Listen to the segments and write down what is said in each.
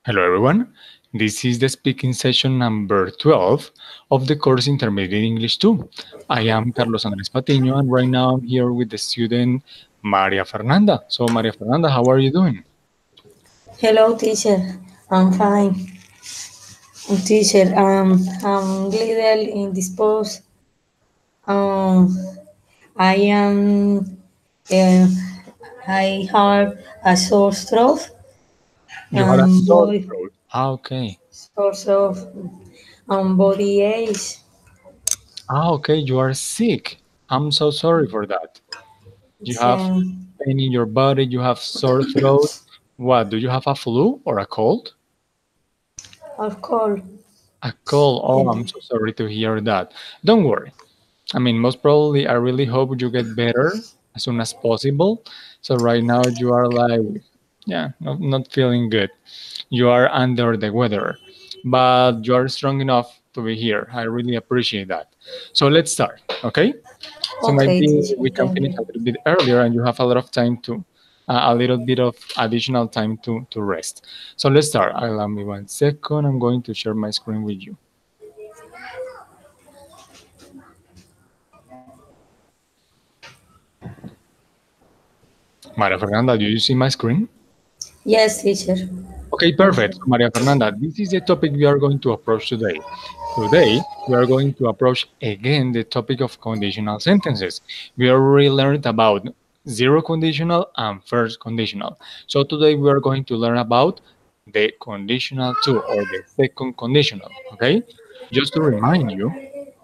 Hello everyone, this is the speaking session number 12 of the course Intermediate English 2. I am Carlos Andres Patiño and right now I'm here with the student Maria Fernanda. So Maria Fernanda, how are you doing? Hello, teacher. I'm fine. Teacher, I'm little indisposed. Um, I am. Uh, I have a sore throat You had a and sore body throat. Okay. sore throat and body aches. Okay, you are sick. I'm so sorry for that. You have Um, pain in your body, you have sore throat. What, do you have a flu or a cold? of course. A cold. Oh, I'm Yes. so sorry to hear that. Don't worry. I mean, most probably, I really hope you get better as soon as possible. So right now you are like, yeah, not feeling good. You are under the weather, but you are strong enough to be here. I really appreciate that. So let's start, okay? So Okay, maybe teacher. we can Thank finish you. a little bit earlier, and you have a lot of time to, a little bit of additional time to rest. So let's start. Allow me 1 second. I'm going to share my screen with you. Maria Fernanda, do you see my screen? Yes, teacher. Okay, perfect. So, Maria Fernanda, this is the topic we are going to approach today. Today, we are going to approach again the topic of conditional sentences. We already learned about zero conditional and first conditional. So today we are going to learn about the conditional two or the second conditional, okay? Just to remind you,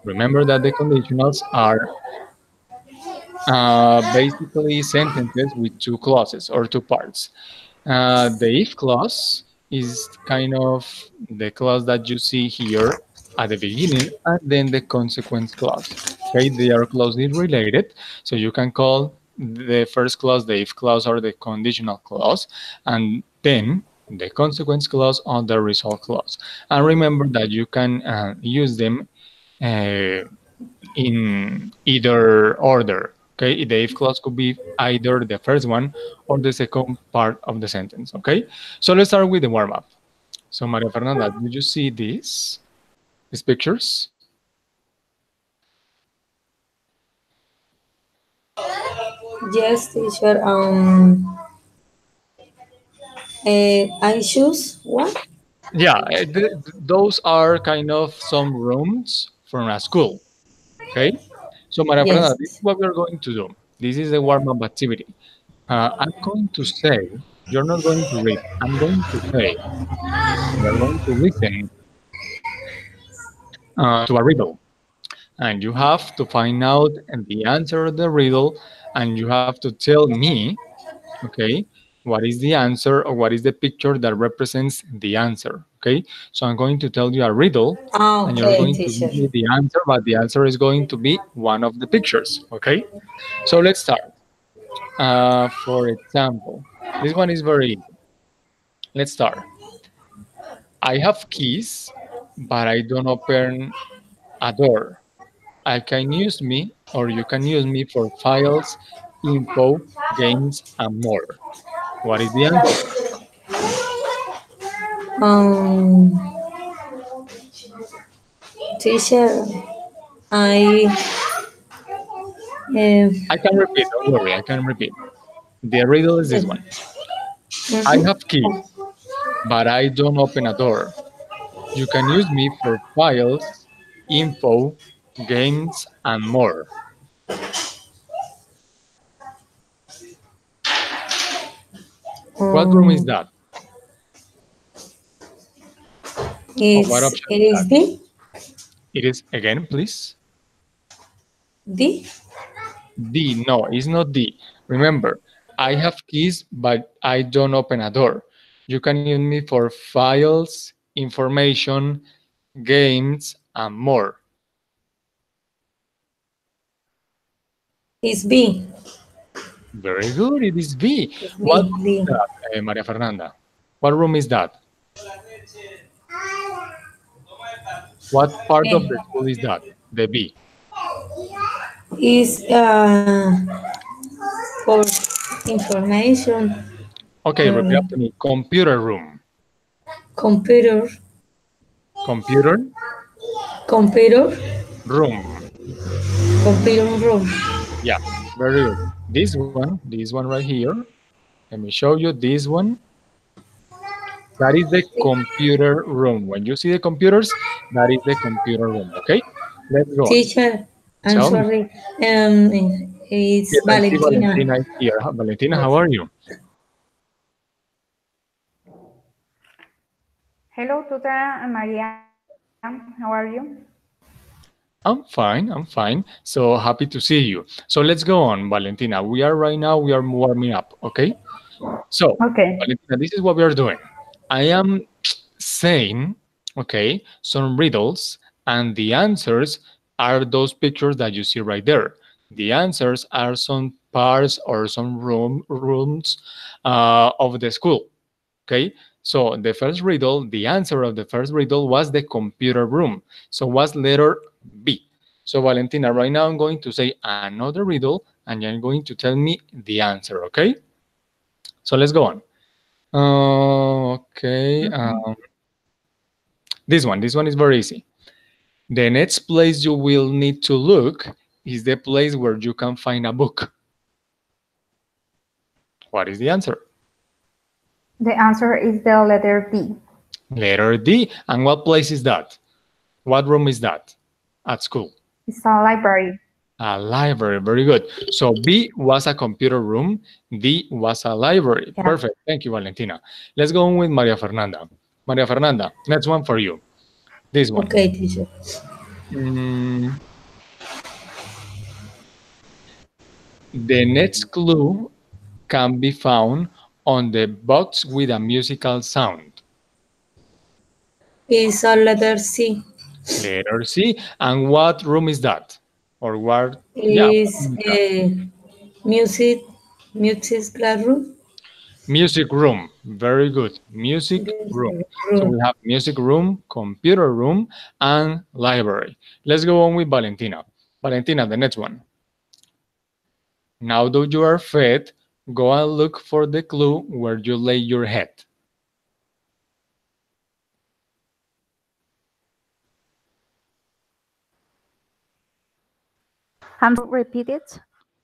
remember that the conditionals are basically sentences with two clauses or two parts. The if clause is kind of the clause that you see here at the beginning, and then the consequence clause. Okay, they are closely related, so you can call the first clause the if clause or the conditional clause, and then the consequence clause or the result clause. And remember that you can use them uh, in either order. Okay, the if clause could be either the first one or the second part of the sentence. Okay, so let's start with the warm up. So, Maria Fernanda, did you see these pictures? Yes, teacher. I choose one. Yeah, those are kind of some rooms from a school. Okay, so Maria Fernanda, this is Yes. what we're going to do. This is the warm up activity. I'm going to say, you're not going to read. I'm going to say, you're going to listen to a riddle, and you have to find out the answer of the riddle, and you have to tell me, okay, what is the answer or what is the picture that represents the answer. Okay, so I'm going to tell you a riddle, Ah, and you're okay, going to teacher. give me the answer, but the answer is going to be one of the pictures. Okay, so let's start. For example, this one is very easy. Let's start. I have keys, but I don't open a door. I can use me, or you can use me for files, info, games, and more. What is the answer? Um, teacher, I I can repeat, don't worry, I can repeat. The riddle is this one. I mhm. have keys, but I don't open a door. You can use me for files, info, games, and more. What room is um, that? Or what it's option it is is that? D It is, again, please. D D. No, it's not D. Remember, I have keys, but I don't open a door. You can use me for files, information, games, and more. is B Very good. It is B. is What B room is D that, Maria Fernanda? What room is that? What part of the eh, school is that? The B. is for information. Okay, repeat after me. Computer room. computer, Computer computer, room. computer room. Yeah, very good. This one right here. Let me show you this one. That is the computer room. When you see the computers, that is the computer room. Okay, let's go on. Teacher, I'm Tell me. sorry. It's Yes, I see Valentina. Valentina is here. Valentina, how Yes. are you? Hello, Tuta and Maria. How are you? I'm fine. I'm fine. So happy to see you. So let's go on, Valentina. We are right now. We are warming up. Okay. So, Okay. Valentina, this is what we are doing. I am saying, okay, some riddles, and the answers are those pictures that you see right there. The answers are some parts or some rooms of the school. Okay, so the first riddle, the answer of the first riddle was the computer room. So was letter B. So Valentina, right now I'm going to say another riddle, and you're going to tell me the answer. Okay, so let's go on. Okay, this one is very easy. The next place you will need to look is the place where you can find a book. What is the answer? The answer is the letter D. Letter D. And what place is that? What room is that at school? It's a library. A library. Very good. So B was a computer room. D was a library. Yeah. Perfect. Thank you, Valentina. Let's go on with Maria Fernanda. Maria Fernanda, next one for you. This one. Okay, teacher. Mm, the next clue can be found on the box with a musical sound. It's a letter C. Letter C. And what room is that? Or what? Yeah, what Is room is that? music, music classroom. Music room. Very good. Music room. So we Room. have music room, computer room, and library. Let's go on with Valentina. Valentina, the next one. Now that you are fed, go and look for the clue where you lay your head. Repeat it.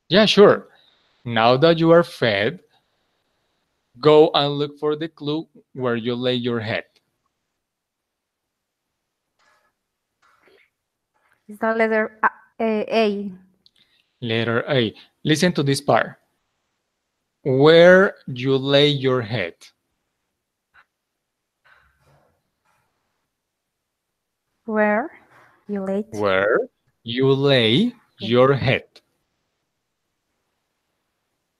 Yeah, sure. Now that you are fed, go and look for the clue where you lay your head. It's the letter A. Letter A. Listen to this part. Where you lay your head. Where you late Where you lay your head.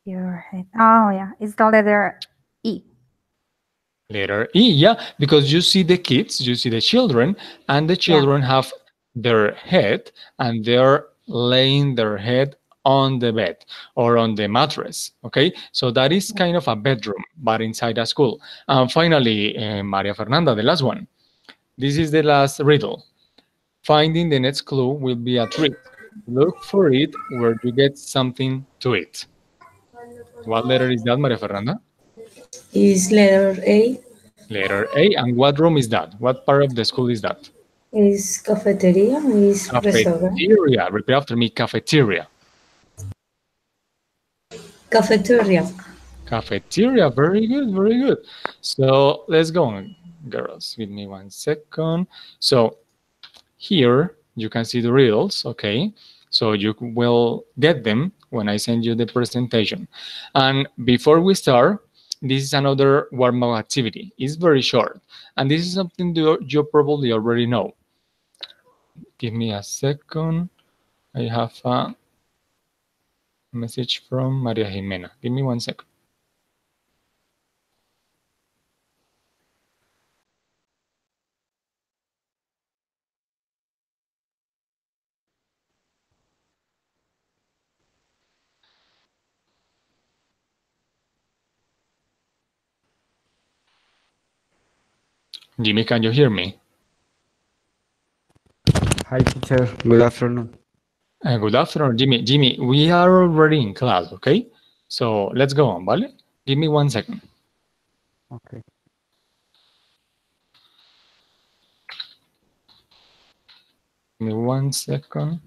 your head. Oh yeah, it's the letter E. Letter E, yeah, because you see the kids, you see the children, and the Yeah. children have their head and they're laying their head on the bed or on the mattress. Okay, so that is kind of a bedroom, but inside a school. And finally, Maria Fernanda, the last one. This is the last riddle. Finding the next clue will be a treat. Look for it where you get something to eat. What letter is that, Maria Fernanda? Is letter A. Letter A. And what room is that? What part of the school is that? Is cafeteria. Is restaurant. Cafeteria. Repeat after me. Cafeteria. Cafeteria. Cafeteria. Very good. Very good. So let's go on, girls. Give me 1 second. So here you can see the riddles. Okay. So you will get them when I send you the presentation. And before we start, this is another warm-up activity. It's very short. And this is something that you probably already know. Give me a second. I have a message from Maria Jimena. Give me 1 second. Jimmy, can you hear me? Hi, teacher. Good afternoon. Good afternoon, Jimmy. Jimmy, we are already in class, okay? So let's go on, ¿vale? Give me 1 second. Okay. me 1 second.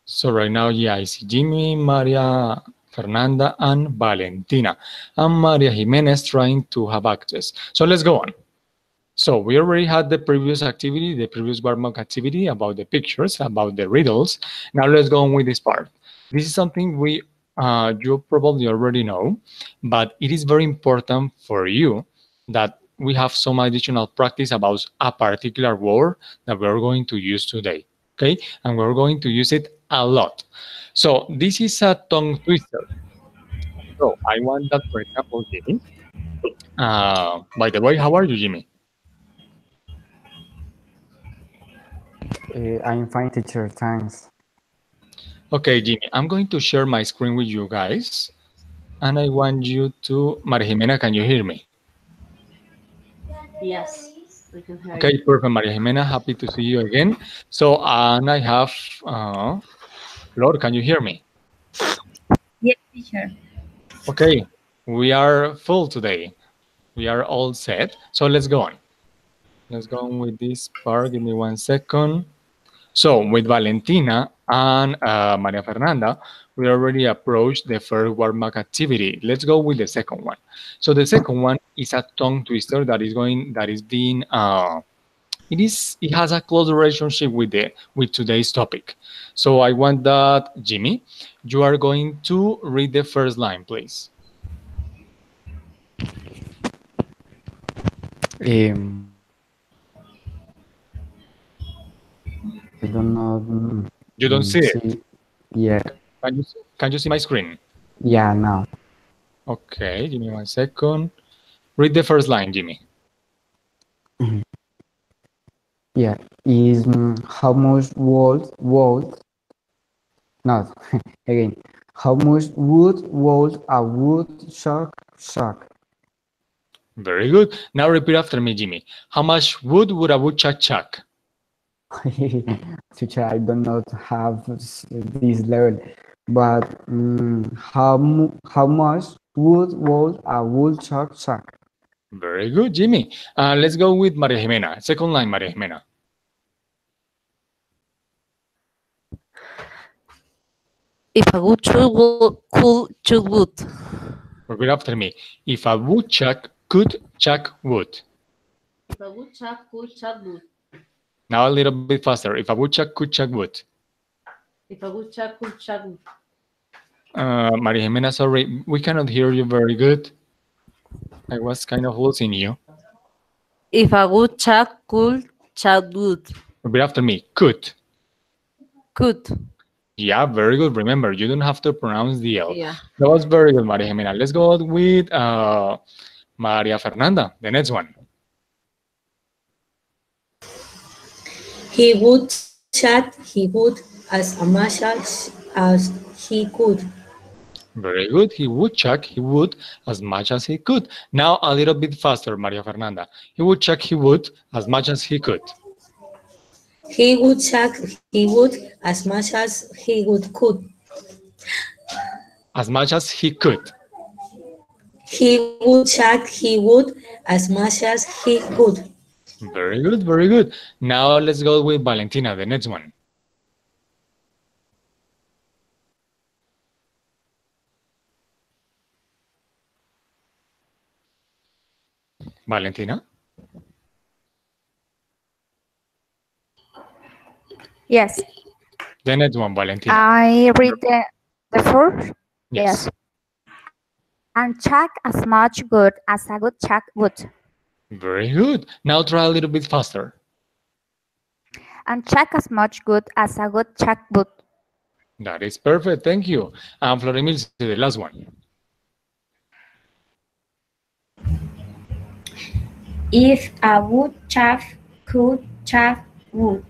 So right now, yeah, I see Jimmy, Maria Fernanda, and Valentina. And Maria Jimenez trying to have access. So let's go on. So we already had the previous activity, the previous warm-up activity about the pictures, about the riddles. Now let's go on with this part. This is something you probably already know, but it is very important for you that we have some additional practice about a particular word that we're going to use today. Okay, and we're going to use it a lot. So this is a tongue twister. So I want that, for example, Jimmy. By the way, how are you, Jimmy? I'm fine, teacher. Thanks. Okay, Jimmy, I'm going to share my screen with you guys, and I want you to, Maria Jimena, can you hear me? Yes, we can hear Okay, you. perfect, Maria Jimena, happy to see you again. So, and I have, Flor, can you hear me? Yes, teacher. Okay, we are full today. We are all set. So let's go on. Let's go on with this part. Give me 1 second. So with Valentina and Maria Fernanda, we already approached the first warm-up activity. Let's go with the second one. So the second one is a tongue twister it has a close relationship with today's topic. So I want that, Jimmy, you are going to read the first line, please. Um, I don't know. You don't see it. See. Yeah. Can you see my screen? Yeah. Now. Okay, give me 1 second. Read the first line, Jimmy. Yeah. Is how much would not again. How much would a woodchuck? Very good. Now repeat after me, Jimmy. How much wood would a woodchuck chuck? Teacher, I do not have this level, but how much would a woodchuck? Very good, Jimmy. Let's go with Maria Jimena. Second line, Maria Jimena. If a good tree could choose wood. Repeat after me. If a woodchuck could chuck wood. If a woodchuck could chuck wood. Now a little bit faster. If a woodchuck could chuck wood. If a woodchuck could chuck wood. Maria Jimena, sorry, we cannot hear you very good. I was kind of losing you. If a woodchuck could chuck wood. Repeat after me. Could. Could. Yeah, very good. Remember, you don't have to pronounce the L. Yeah. That was very good, Maria Jimena. Let's go out with Maria Fernanda, the next one. He would chat, he would as much as he could. Very good. He would check, he would, as much as he could. Now a little bit faster, Maria Fernanda. He would check, he would, as much as he could. He would check, he would as much as he could. As much as he could. He would check, he would as much as he could. Very good, very good. Now let's go with Valentina, the next one. Valentina? Yes. The next one, Valentina. I read the first. Yes. And check as much good as a good check would. Very good. Now try a little bit faster. And check as much good as a good check would. That is perfect. Thank you. And Florimil, the last one. If a woodchuck could chuck wood.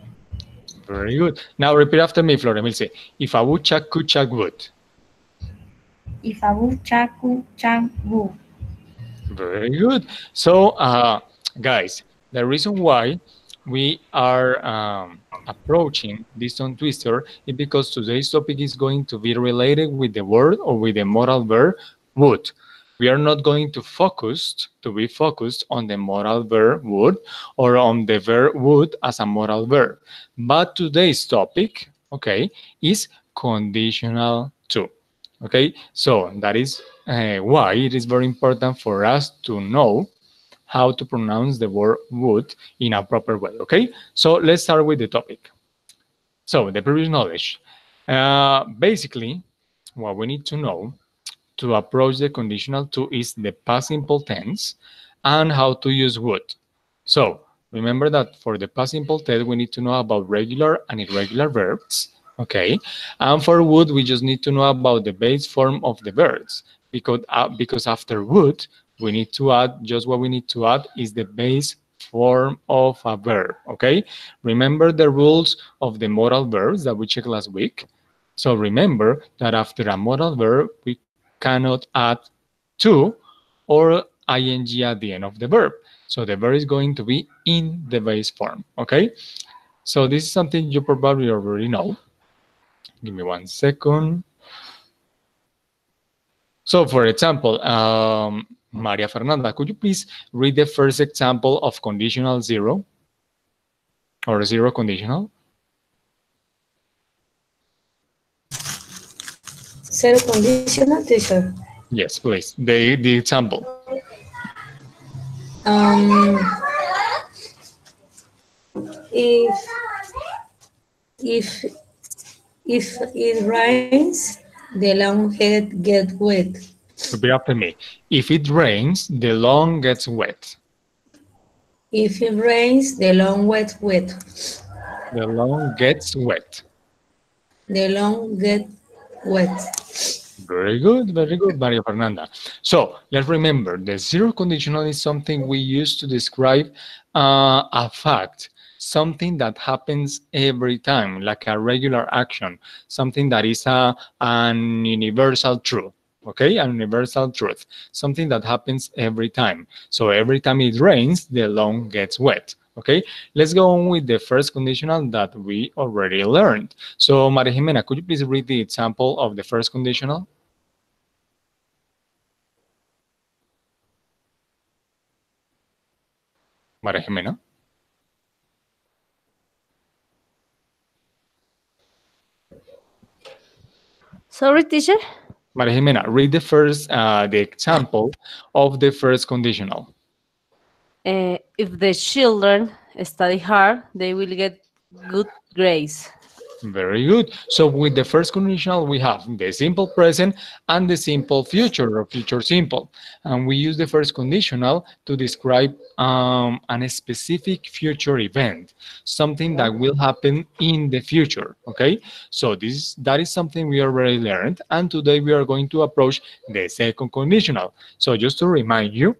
Very good. Now repeat after me, Florimilce. If a woodchuck could chuck wood. If a woodchuck could chuck wood. Very good. So, guys, the reason why we are approaching this tongue twister is because today's topic is going to be related with the word or with the modal verb would. We are not going to be focused on the modal verb would or on the verb would as a modal verb. But today's topic, okay, is conditional to. Okay, so that is why it is very important for us to know how to pronounce the word would in a proper way. Okay, so let's start with the topic. So the previous knowledge. Basically, what we need to know to approach the conditional to is the past simple tense and how to use would. So remember that for the past simple tense, we need to know about regular and irregular verbs. Okay, and for would, we just need to know about the base form of the verbs because after would, we need to add just what we need to add is the base form of a verb. Okay, remember the rules of the modal verbs that we checked last week. So remember that after a modal verb, we cannot add to or ing at the end of the verb. So the verb is going to be in the base form, okay? So this is something you probably already know. Give me 1 second. So for example, Maria Fernanda, could you please read the first example of conditional zero or zero conditional? Zero conditional, teacher. Yes, please. The example. Um, if if if it rains, the lawn get wet. Repeat after me. If it rains, the lawn gets wet. If it rains, the lawn wet. The lawn gets wet. The lawn get wet. Very good, Maria Fernanda. So let's remember the zero conditional is something we use to describe a fact, something that happens every time, like a regular action, something that is an universal truth. Okay, a universal truth, something that happens every time. So every time it rains, the lawn gets wet. Okay, let's go on with the first conditional that we already learned. So Maria Jimena, could you please read the example of the first conditional? Maria Jimena. Sorry, teacher. Maria Jimena, read the example of the first conditional. If the children study hard, they will get good grades. Very good. So with the first conditional, we have the simple present and the simple future or future simple. And we use the first conditional to describe a specific future event, something that will happen in the future. Okay. So that is something we already learned. And today we are going to approach the second conditional. So just to remind you,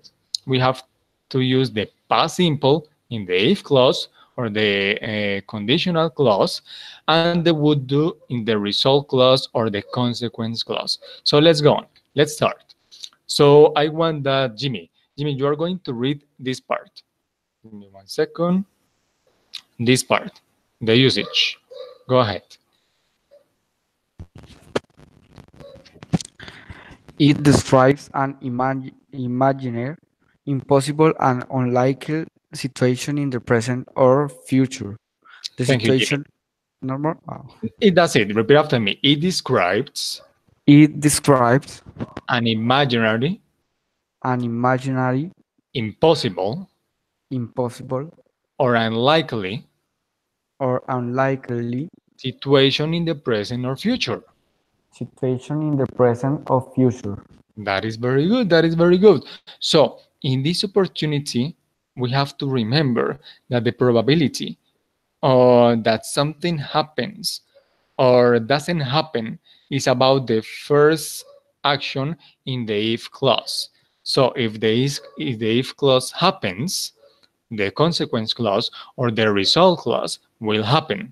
we have to use the past simple in the if clause or the conditional clause, and the would do in the result clause or the consequence clause. So let's go on. Let's start. So I want that Jimmy, you are going to read this part. Give me 1 second. This part, the usage. Go ahead. It describes an imaginary, impossible, and unlikely situation in the present or future. The Thank you, Jimmy. situation normal. That's it. Repeat after me. It describes It describes an imaginary, an imaginary, impossible, impossible, or unlikely or unlikely situation in the present or future. situation in the present or future. That is very good. That is very good. So in this opportunity, we have to remember that the probability that something happens or doesn't happen is about the first action in the if clause. So if the if clause happens, the consequence clause or the result clause will happen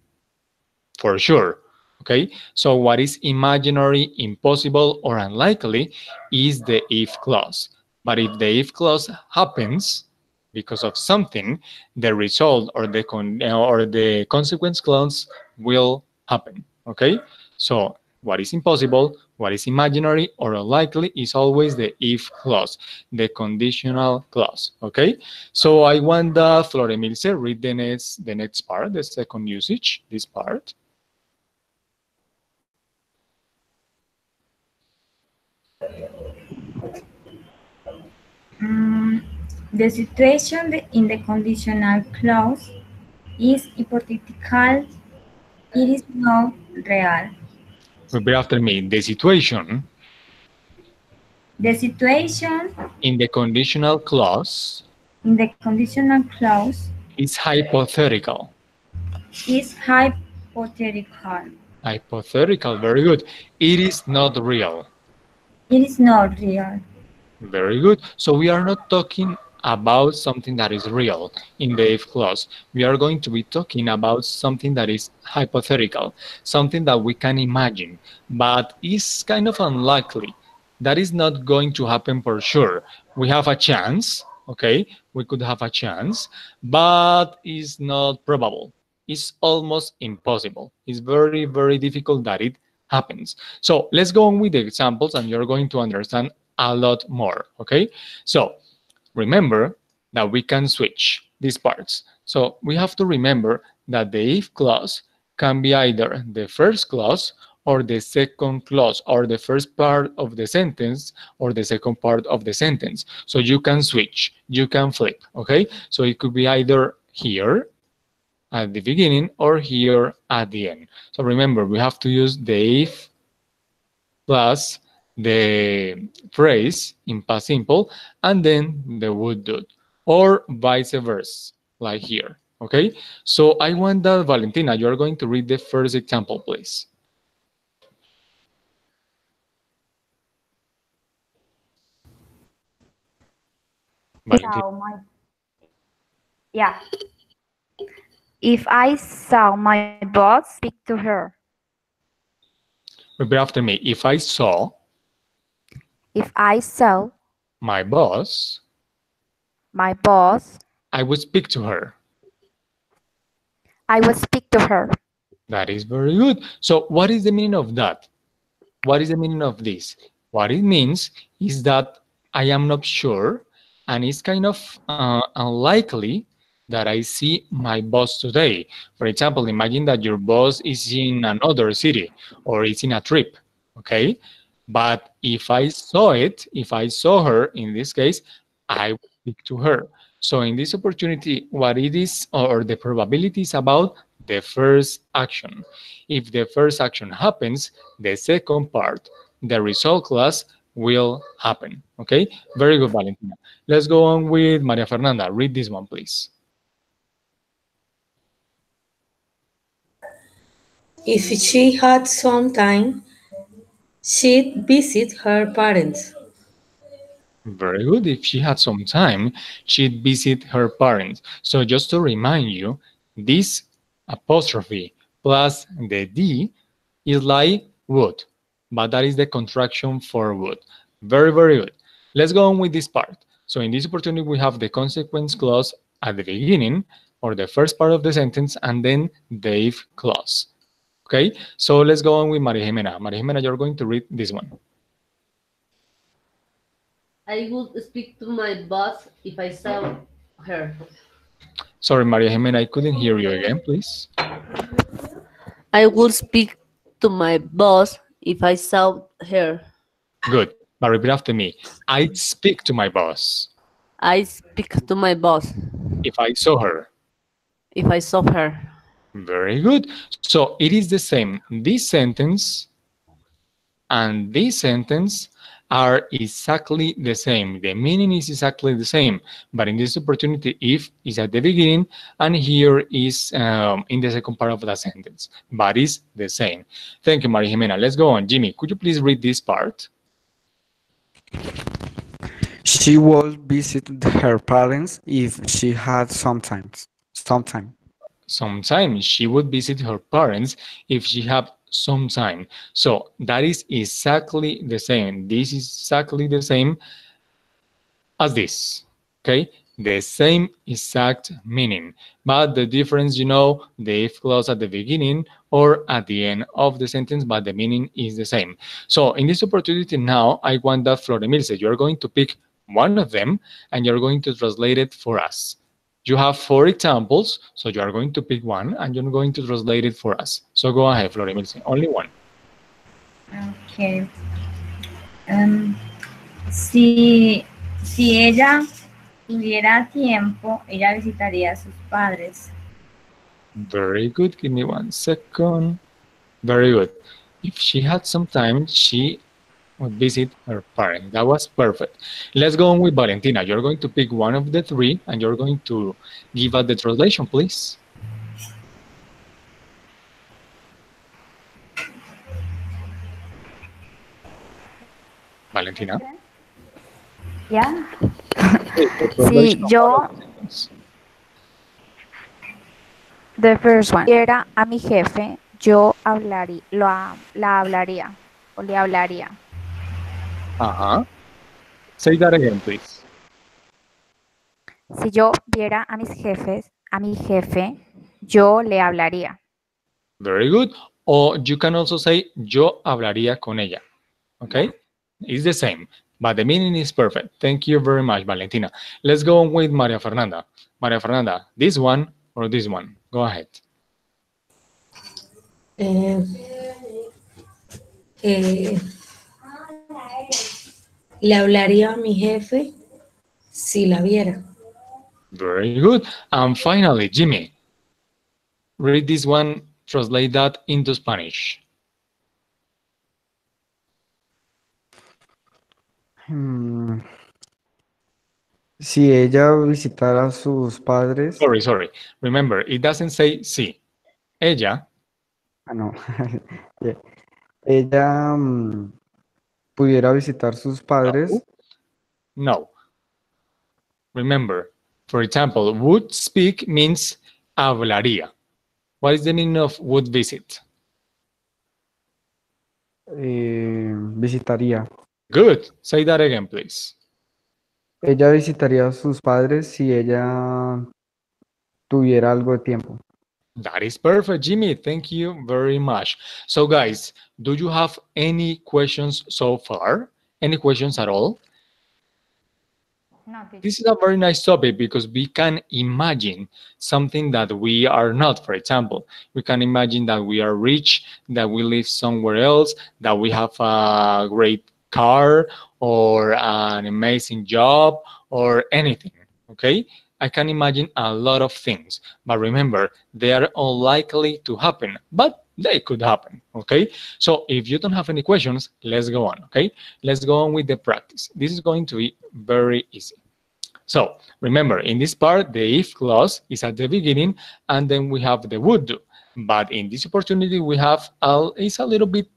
for sure. Okay, so what is imaginary, impossible, or unlikely is the if clause. But if the if clause happens, because of something, the result or the consequence clause will happen. Okay, so what is impossible, what is imaginary or unlikely is always the if clause, the conditional clause. Okay, so I want that Floremilce read the next part, the second usage, this part. Mm, the situation in the conditional clause is hypothetical. It is not real. Repeat after me. The situation The situation in the conditional clause in the conditional clause is hypothetical. is hypothetical. Hypothetical, very good. It is not real. It is not real. Very good. So we are not talking about something that is real in the if clause. We are going to be talking about something that is hypothetical, something that we can imagine, but is kind of unlikely. That is not going to happen for sure. We have a chance, okay? We could have a chance, but it's not probable. It's almost impossible. It's very, very difficult that it happens. So let's go on with the examples and you're going to understand a lot more, okay? So remember that we can switch these parts. So we have to remember that the if clause can be either the first clause or the second clause, or the first part of the sentence or the second part of the sentence. So you can switch, you can flip, okay? So it could be either here at the beginning or here at the end. So remember, we have to use the if plus the phrase in past simple and then the would do, or vice versa, like here. Okay, so I want that Valentina, you are going to read the first example, please. Valentina, So my yeah. If I saw my boss speak to her, repeat after me. If I saw if I saw my boss, my boss, I would speak to her. I would speak to her. That is very good. So what is the meaning of that? What is the meaning of this? What it means is that I am not sure, and it's kind of unlikely that I see my boss today. For example, imagine that your boss is in another city or is in a trip, okay? But if I saw it, if I saw her in this case, I would speak to her. So in this opportunity, what it is, or the probability is about the first action. If the first action happens, the second part, the result class, will happen. Okay, very good, Valentina. Let's go on with Maria Fernanda. Read this one, please. If she had some time, she'd visit her parents. Very good. If she had some time, she'd visit her parents. So just to remind you, this apostrophe plus the D is like would, but that is the contraction for would. Very, very good. Let's go on with this part. So in this opportunity, we have the consequence clause at the beginning, or the first part of the sentence, and then the if clause. Okay, so let's go on with Maria Jimena. Maria Jimena, you're going to read this one. I would speak to my boss if I saw her. Sorry, Maria Jimena, I couldn't hear you again, please. I would speak to my boss if I saw her. Good. But repeat after me. I'd speak to my boss I speak to my boss if I saw her. if I saw her. Very good. So it is the same. This sentence and this sentence are exactly the same. The meaning is exactly the same. But in this opportunity, if is at the beginning, and here is in the second part of the sentence. But it's the same. Thank you, Maria Jimena. Let's go on. Jimmy, could you please read this part? She would visit her parents if she had sometime. Sometime she would visit her parents if she had some time. So that is exactly the same. This is exactly the same as this. Okay, the same exact meaning, but the difference, the if clause at the beginning or at the end of the sentence, but the meaning is the same. So in this opportunity now, I want that Floremilce, you're going to pick one of them and you're going to translate it for us. You have 4 examples, so you are going to pick one and you're going to translate it for us. So go ahead, Floremilce, only one. Okay. Si ella tuviera tiempo, ella visitaría a sus padres. Very good. Give me 1 second. Very good. If she had some time, she would visit her parents. That was perfect. Let's go on with Valentina. You're going to pick one of the 3 and you're going to give us the translation, please. Valentina. Yeah. Okay, the Si translation of one of yo, the sentence. the first one, viera a mi jefe, yo hablaría, la hablaría o le hablaría. Uh-huh. Say that again, please. Si yo viera a mis jefes, a mi jefe, yo le hablaría. Very good. Or you can also say, yo hablaría con ella. Okay? It's the same, but the meaning is perfect. Thank you very much, Valentina. Let's go on with Maria Fernanda. Maria Fernanda, this one or this one? Go ahead. Eh, eh, le hablaría a mi jefe si la viera. Very good. And finally, Jimmy, read this one, translate that into Spanish. Hmm, Si ella visitara a sus padres, Sorry. Remember, it doesn't say sí. Ella, no, Yeah. Ella pudiera visitar sus padres, no. Remember, for example, would speak means hablaría. What is the meaning of would visit? visitaría. Good. Say that again, please. Ella visitaría a sus padres si ella tuviera algo de tiempo. That is perfect, Jimmy. Thank you very much. So, guys, do you have any questions so far? Any questions at all? No, This is a very nice topic because we can imagine something that we are not. For example, we can imagine that we are rich, that we live somewhere else, that we have a great car or an amazing job or anything. Okay? I can imagine a lot of things, but remember, they are unlikely to happen, but they could happen. Okay? So if you don't have any questions, let's go on. Okay? Let's go on with the practice. This is going to be very easy. So remember, in this part, the if clause is at the beginning, and then we have the would do. But in this opportunity, we have it's a little bit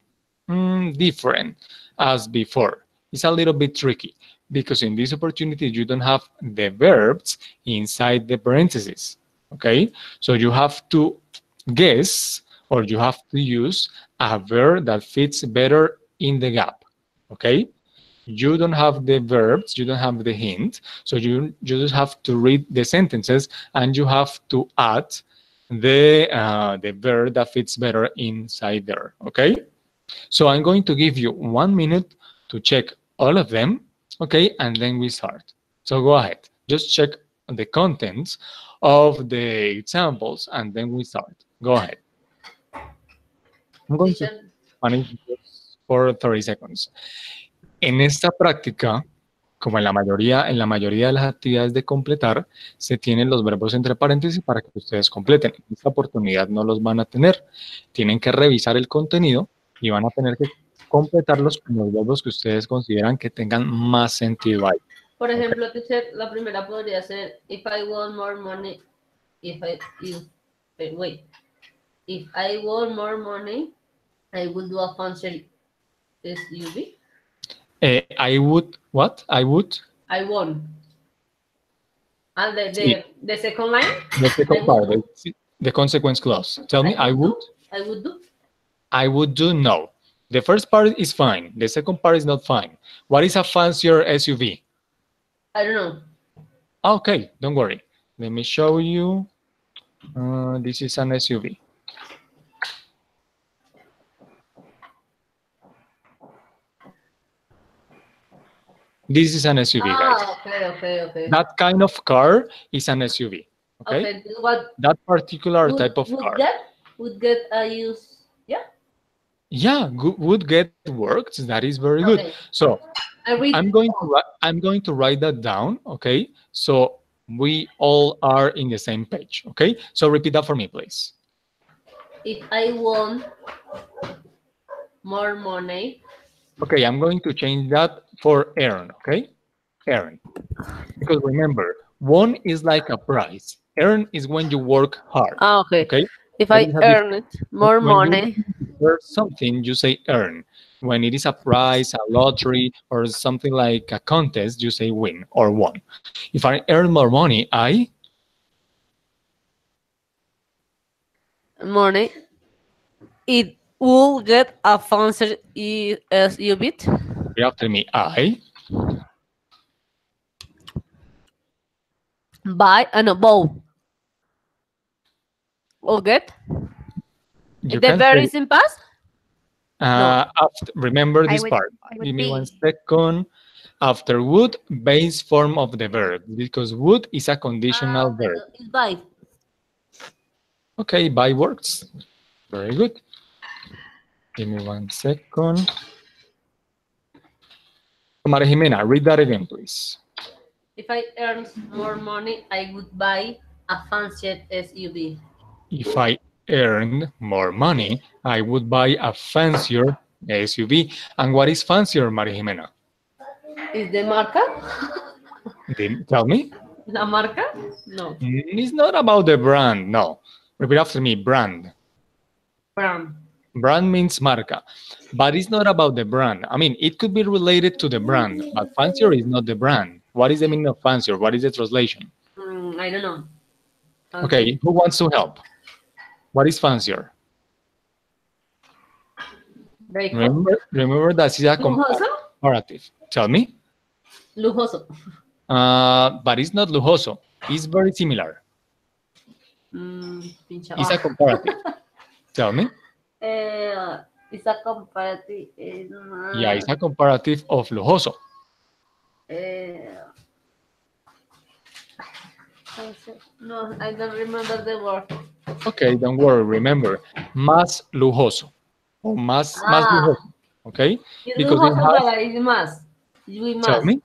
different as before. It's a little bit tricky because in this opportunity, you don't have the verbs inside the parentheses. Okay, so you have to guess or you have to use a verb that fits better in the gap. Okay, you don't have the verbs, you don't have the hint, so you just have to read the sentences and you have to add the verb that fits better inside there. Okay, so I'm going to give you 1 minute to check all of them. Okay, and then we start. So go ahead, just check the contents of the examples and then we start. Go ahead. I'm going to Teacher, Spanish just for 30 seconds. En esta práctica, como en la mayoría de las actividades de completar, se tienen los verbos entre paréntesis para que ustedes completen. En esta oportunidad no los van a tener. Tienen que revisar el contenido y van a tener que completarlos con los verbos que ustedes consideran que tengan más sentido ahí. por ejemplo, teacher, la primera podría ser if I want more money, wait, if I want more money, I will do a fancy SUV. I would, what? I would? I won. And Sí. the second line? The second part, the consequence clause. Tell me, I would? I would do. I would do no. The first part is fine. The second part is not fine. What is a fancier SUV? I don't know. Okay, don't worry. Let me show you. This is an SUV. This is an SUV, guys. Okay. That kind of car is an SUV. Okay, Okay, what that particular type of car. would get a use? Yeah. Yeah, would get worked. That is very good. Okay. So I read. I'm going to write that down. Okay, so we all are in the same page. Okay, so repeat that for me, please. If I want more money, Okay, I'm going to change that for earn. Okay, earn. Because remember, one is like a price. Earn is when you work hard. okay. Okay, If there I is a earn difference. it more When you money, earn something, you say earn. When it is a prize, a lottery, or something like a contest, you say win or won. If I earn more money, money, it will get a fancy SUV. after me, I, Buy and a bow. Will get you the can very say, simple. No. remember I this would part. I would Give me be. 1 second. After would, base form of the verb, because would is a conditional verb. It's buy. Okay, by works. Very good. Give me 1 second. Maria Jimena, read that again, please. If I earn more money, I would buy a fancy SUV. If I earned more money, I would buy a fancier SUV. And what is fancier, Maria Jimena? Is the marca? Tell me. La marca? No. It's not about the brand, no. Repeat after me, brand. Brand. Brand means marca, but it's not about the brand. I mean, it could be related to the brand, but fancier is not the brand. What is the meaning of fancier? What is the translation? I don't know. Okay, who wants to help? What is fancier? Very cool. Remember that is a Lujoso? comparative. Tell me. Lujoso. But it's not lujoso. It's very similar. Pincha. It's a comparative. Tell me. It's a comparative. Yeah, it's a comparative of lujoso. No, I don't remember the word. Okay, don't worry. Remember, más lujoso or más lujoso. Okay, It's because it lujoso, has. but it's más. It's Tell más. me.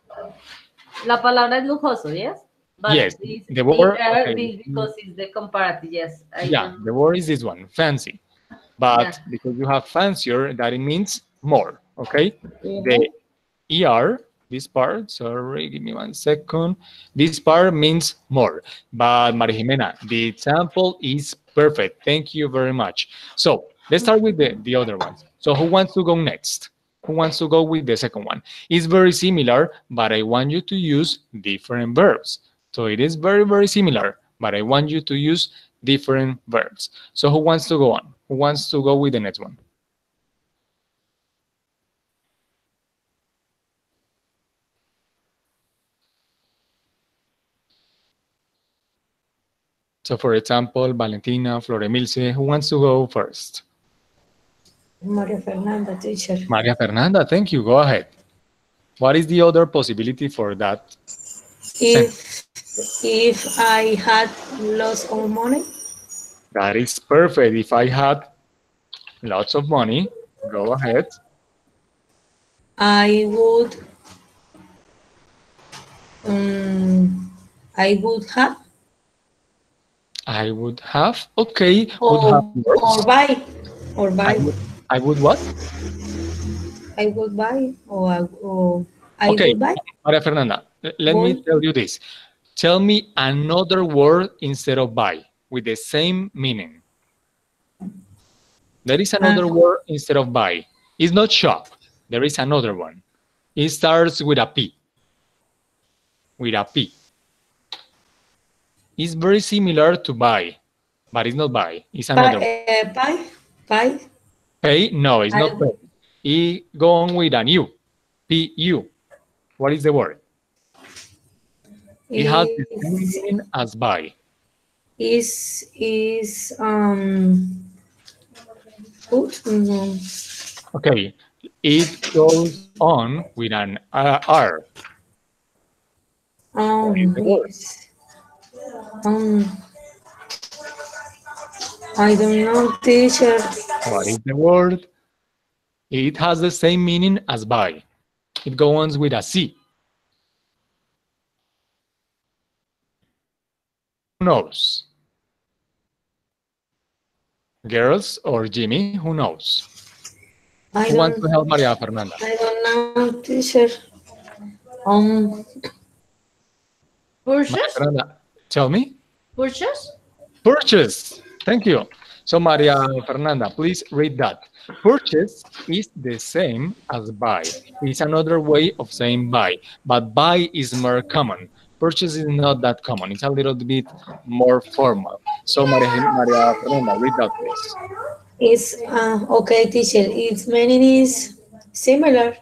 La palabra es lujoso, yes? But Yes, it's, the word. because it's the comparative, yes. Yeah, the word is this one, fancy. But Yeah. because you have fancier, that it means more. Okay, the er, this part. Sorry, give me 1 second. This part means more. But Maria Jimena, the example is perfect. Thank you very much. So let's start with the other ones. So who wants to go next? Who wants to go with the second one? It's very similar, but I want you to use different verbs. So it is very, very similar, but I want you to use different verbs. So who wants to go on? Who wants to go with the next one? So for example, Valentina, Floremilce, who wants to go first? Maria Fernanda, teacher. Maria Fernanda, thank you. Go ahead. What is the other possibility for that? If I had lots of money, That is perfect. If I had lots of money, go ahead. I would I would have I would have. Okay. Would or have works. or buy I would what? I would buy or I Okay. would buy. Maria Fernanda, let me tell you this. Tell me another word instead of buy with the same meaning. There is another word instead of buy. It's not shop. There is another one. It starts with a P. With a P. It's very similar to buy, but it's not buy. It's another one. Pie. Pay? No, it's not pay. It go on with an U. P-U. What is the word? It has the same is meaning as buy. is good. No. Okay, it goes on with an R. What is the word? Yes. Um, I don't know, teacher. What is the word? It has the same meaning as buy. It goes on with a C. Who knows? Girls or Jimmy, who knows? I Who wants don't. to help Maria Fernanda? I don't know, teacher. Um, Maria Purchase? Fernanda, tell me. Purchase? Purchase. Thank you. So Maria Fernanda, please read that. Purchase is the same as buy. It's another way of saying buy, but buy is more common. Purchase is not that common. It's a little bit more formal. So Maria Fernanda, read that please. is okay, teacher. Its meaning is similar.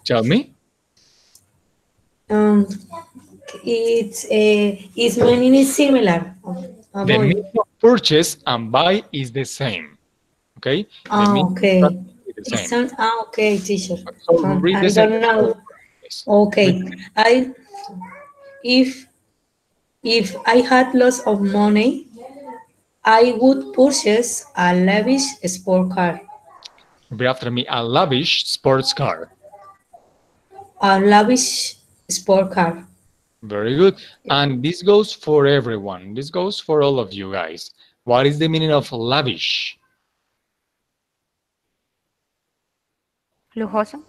Tell me. Um, its meaning is similar. The Boy. meaning of purchase and buy is the same. Okay? The meaning Okay. is the It's same. okay, teacher. So read the I don't sentence for know. me, please. Read Okay. the sentence. If if I had lots of money, I would purchase a lavish sport car. Repeat after me. A lavish sports car. A lavish sport car. Very good. And this goes for everyone. This goes for all of you guys. What is the meaning of lavish? Lujoso.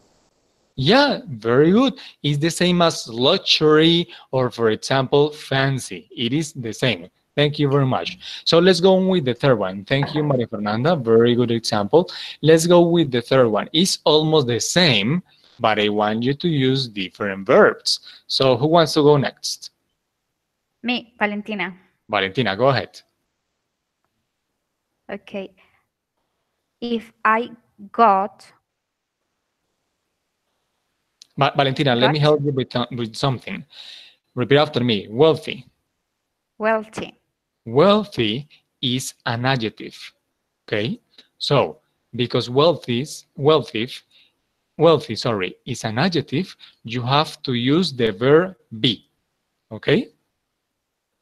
Yeah, very good. It's the same as luxury or, for example, fancy. It is the same. Thank you very much. So let's go on with the third one. Thank you, Maria Fernanda. Very good example. Let's go with the third one. It's almost the same, but I want you to use different verbs. So who wants to go next? Me, Valentina. Valentina, go ahead. Okay. If I got, Valentina, let me got help you with something. Repeat after me. Wealthy. wealthy. Wealthy is an adjective. Okay? So, because wealthy, sorry, is an adjective, you have to use the verb be. Okay?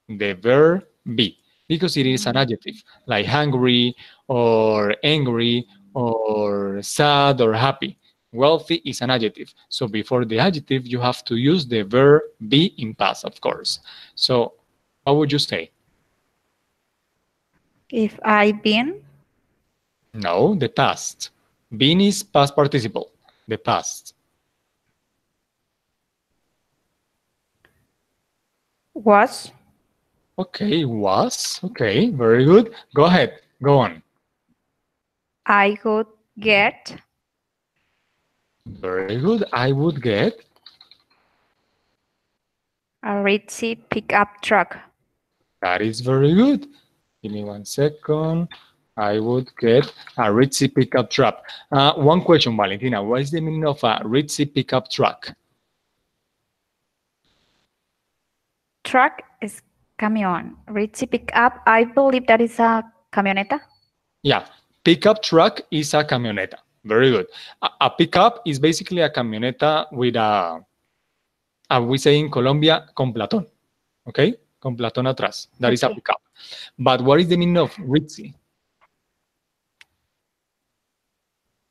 The verb be. Because it is an adjective, like hungry or angry or sad or happy. Wealthy is an adjective. So before the adjective, you have to use the verb be in past, of course. So what would you say? If I been, No, the past. Been is past participle. The past. was, Okay, was. Okay, very good. Go ahead. Go on. I would get Very good. I would get. a ritzy pickup truck. That is very good. Give me 1 second. I would get a ritzy pickup truck. One question, Valentina. What is the meaning of a ritzy pickup truck? Truck is camion. Ritzy pickup, I believe that is a camioneta. Yeah, pickup truck is a camioneta. Very good. A pickup is basically a camioneta with we say in Colombia, con platón. Okay? Con platón atrás. That is a Okay. pickup. But what is the meaning of ritzy?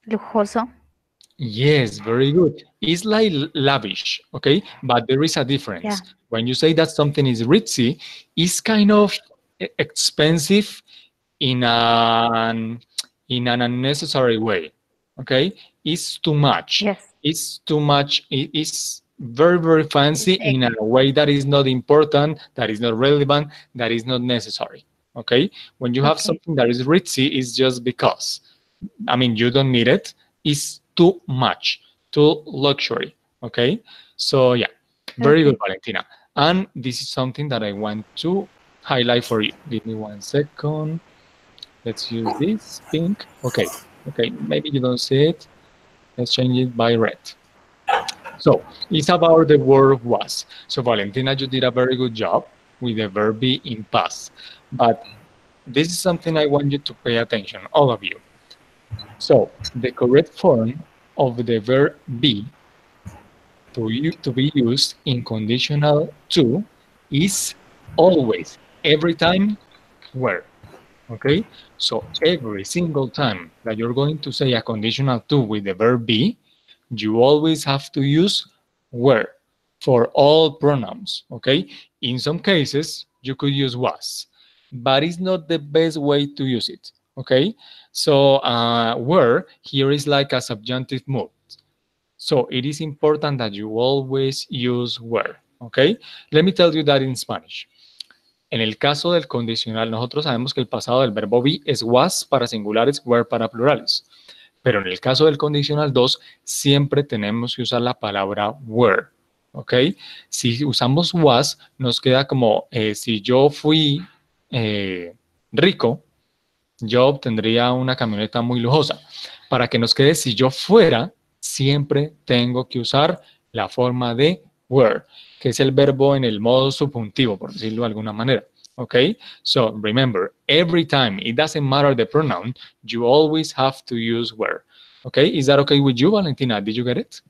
Lujoso. Yes, very good. It's like lavish, okay? But there is a difference. Yeah. When you say that something is ritzy, it's kind of expensive in an unnecessary way, okay? It's too much. Yes. It's too much. It's very, very fancy in a way that is not important, that is not relevant, that is not necessary, okay? When you have Okay. something that is ritzy, it's just because. I mean, you don't need it. It's too much, too luxury. Okay. So, yeah, very Okay. good, Valentina. And this is something that I want to highlight for you. Give me 1 second. Let's use this pink. Okay. Okay. Maybe you don't see it. Let's change it by red. So it's about the word was. So Valentina, you did a very good job with the verb be in past. But this is something I want you to pay attention, all of you. So the correct form of the verb be to be used in conditional to is always, every time, where. Okay? So every single time that you're going to say a conditional to with the verb be, you always have to use were for all pronouns. Okay? In some cases, you could use was, but it's not the best way to use it. Okay? So were here is like a subjunctive mood. So it is important that you always use were. Okay? Let me tell you that in Spanish. En el caso del condicional, nosotros sabemos que el pasado del verbo be es was para singulares, were para plurales. Pero en el caso del condicional 2, siempre tenemos que usar la palabra were. ¿Ok? Si usamos was, nos queda como si yo fui rico, yo obtendría una camioneta muy lujosa. Para que nos quede si yo fuera, siempre tengo que usar la forma de were, que es el verbo en el modo subjuntivo, por decirlo de alguna manera. Okay, so remember, every time, it doesn't matter the pronoun, you always have to use were. Okay, is that okay with you, Valentina? Did you get it?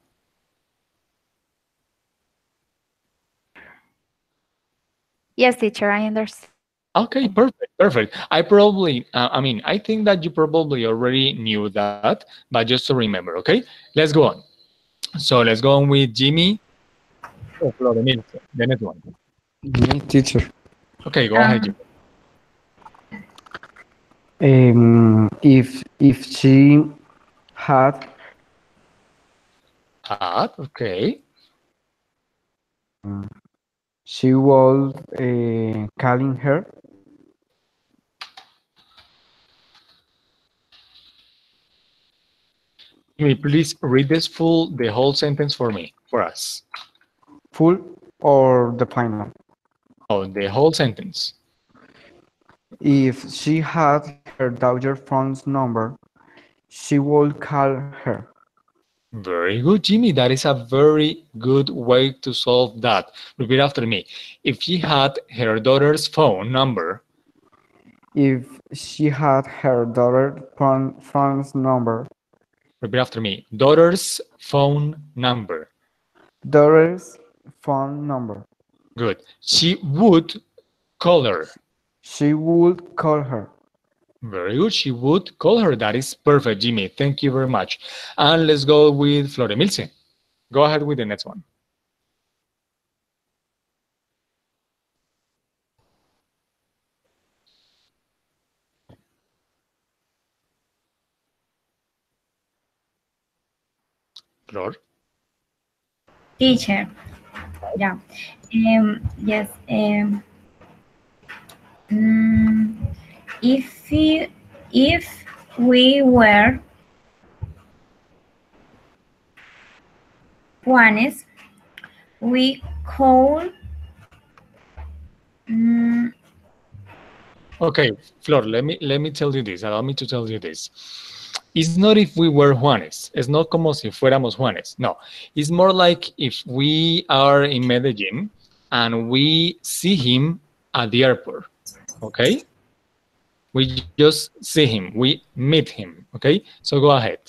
Yes, teacher, I understand. Okay, perfect, perfect. I probably, I mean, I think that you probably already knew that, but just to remember, okay? Let's go on. So let's go on with Jimmy. Oh, Floremil, the next one. Me, teacher. Okay, go ahead, Jimmy. If she had Had, okay. she was calling her. Jimmy, please read this the whole sentence for me, for us. Full or the final? No, the whole sentence. If she had her daughter's phone number, she would call her. Very good, Jimmy. That is a very good way to solve that. Repeat after me. If she had her daughter's phone number, If she had her daughter's phone number, repeat after me. Daughter's phone number. daughter's phone number, Good. She would call her. she would call her. Very good. She would call her. That is perfect, Jimmy. Thank you very much. And let's go with Floremilce. Go ahead with the next one. Flor. Teacher. Yeah. Yes. Mm, if we were Juanes, we could. Mm, Okay, Flor, let me tell you this. Allow me to tell you this. It's not if we were Juanes. It's not como si fuéramos Juanes. No, it's more like if we are in Medellin and we see him at the airport. Okay? We just see him. We meet him. Okay? So go ahead.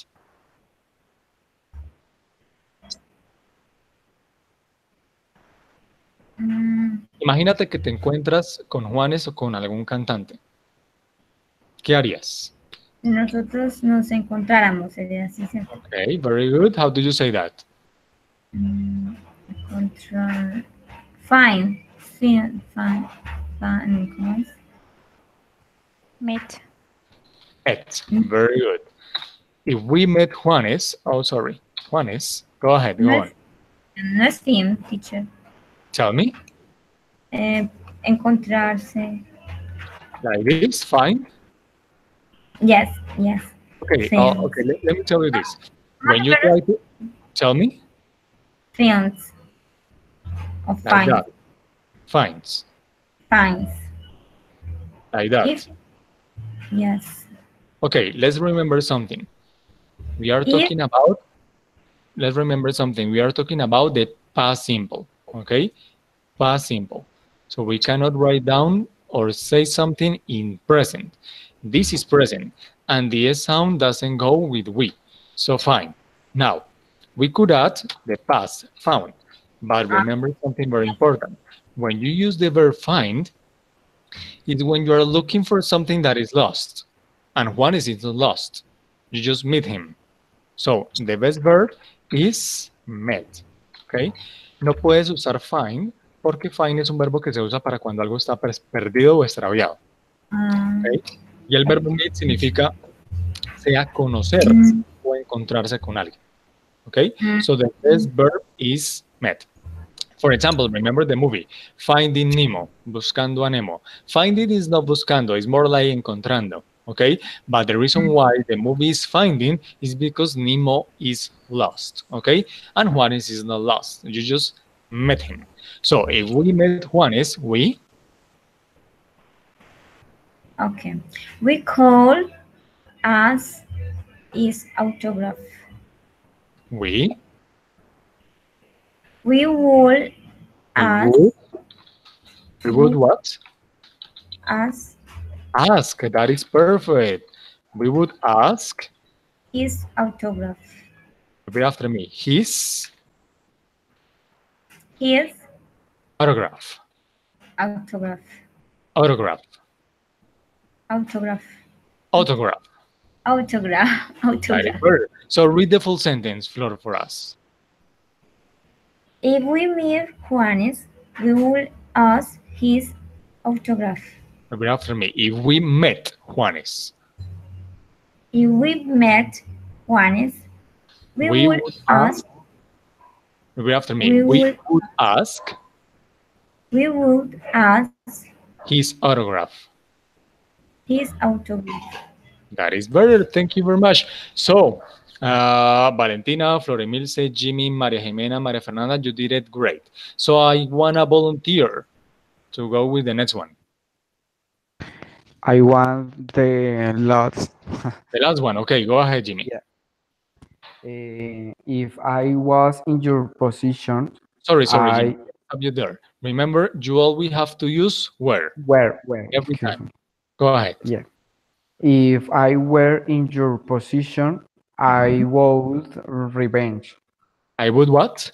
Imagínate que te encuentras con Juanes o con algún cantante. ¿Qué harías? nosotros nos encontráramos, sería así, ¿cierto? Okay, very good. How do you say that? Encontrar. Fine. Fine. ¿Cómo es? Meet. Met. Very good. If we met Juanes, oh, sorry, Juanes, go ahead, go on. No es fin, teacher. Tell me. Encontrarse. Like this, fine. Yes. Okay, Friends. okay. Let me tell you this. When you try to tell me, Friends. Or like fines. that, finds, Fines. like that. Yes. Okay, let's remember something. We are talking about let's remember something. We are talking about the past simple, okay? Past simple. So we cannot write down or say something in present. This is present, and the S sound doesn't go with we. So fine. Now, we could add the past found, but remember something very important. When you use the verb find, it's when you are looking for something that is lost. And what is it lost? You just meet him. So, the best verb is met. Okay? No puedes usar find porque find es un verbo que se usa para cuando algo está perdido o extraviado. Um, Okay? Y el verbo meet significa sea conocer mm, o encontrarse con alguien. Okay? So the best verb is met. For example, remember the movie Finding Nemo, Buscando a Nemo. Finding is not buscando, it's more like encontrando. Okay, but the reason why the movie is finding is because Nemo is lost. Okay, and Juanes is not lost. You just met him. So if we met Juanes, okay. We call as is autograph. we We will we ask would we would what? as Ask. That is perfect. We would ask. his autograph. Repeat after me. His His autograph. autograph. Autograph. Autograph. Autograph. Autograph. That is Autograph. better. So read the full sentence, Flor, for us. If we meet Juanes, we will ask his autograph. Repeat after me. If we met Juanes, If we met Juanes, we we would would ask. repeat after me. We We would would ask we would ask his autograph. his autograph. That is better. Thank you very much. So, Valentina, Floremilce, Jimmy, Maria Jimena, Maria Fernanda, you did it great. So I want to volunteer to go with the next one. I want the lots. The last one. Okay, go ahead, Jimmy. Yeah. If I was in your position, Sorry, I Jimmy. Stop you there. Remember, you always have to use where where every excuse time. me. Go ahead. Yeah. If I were in your position, I would revenge. I would what?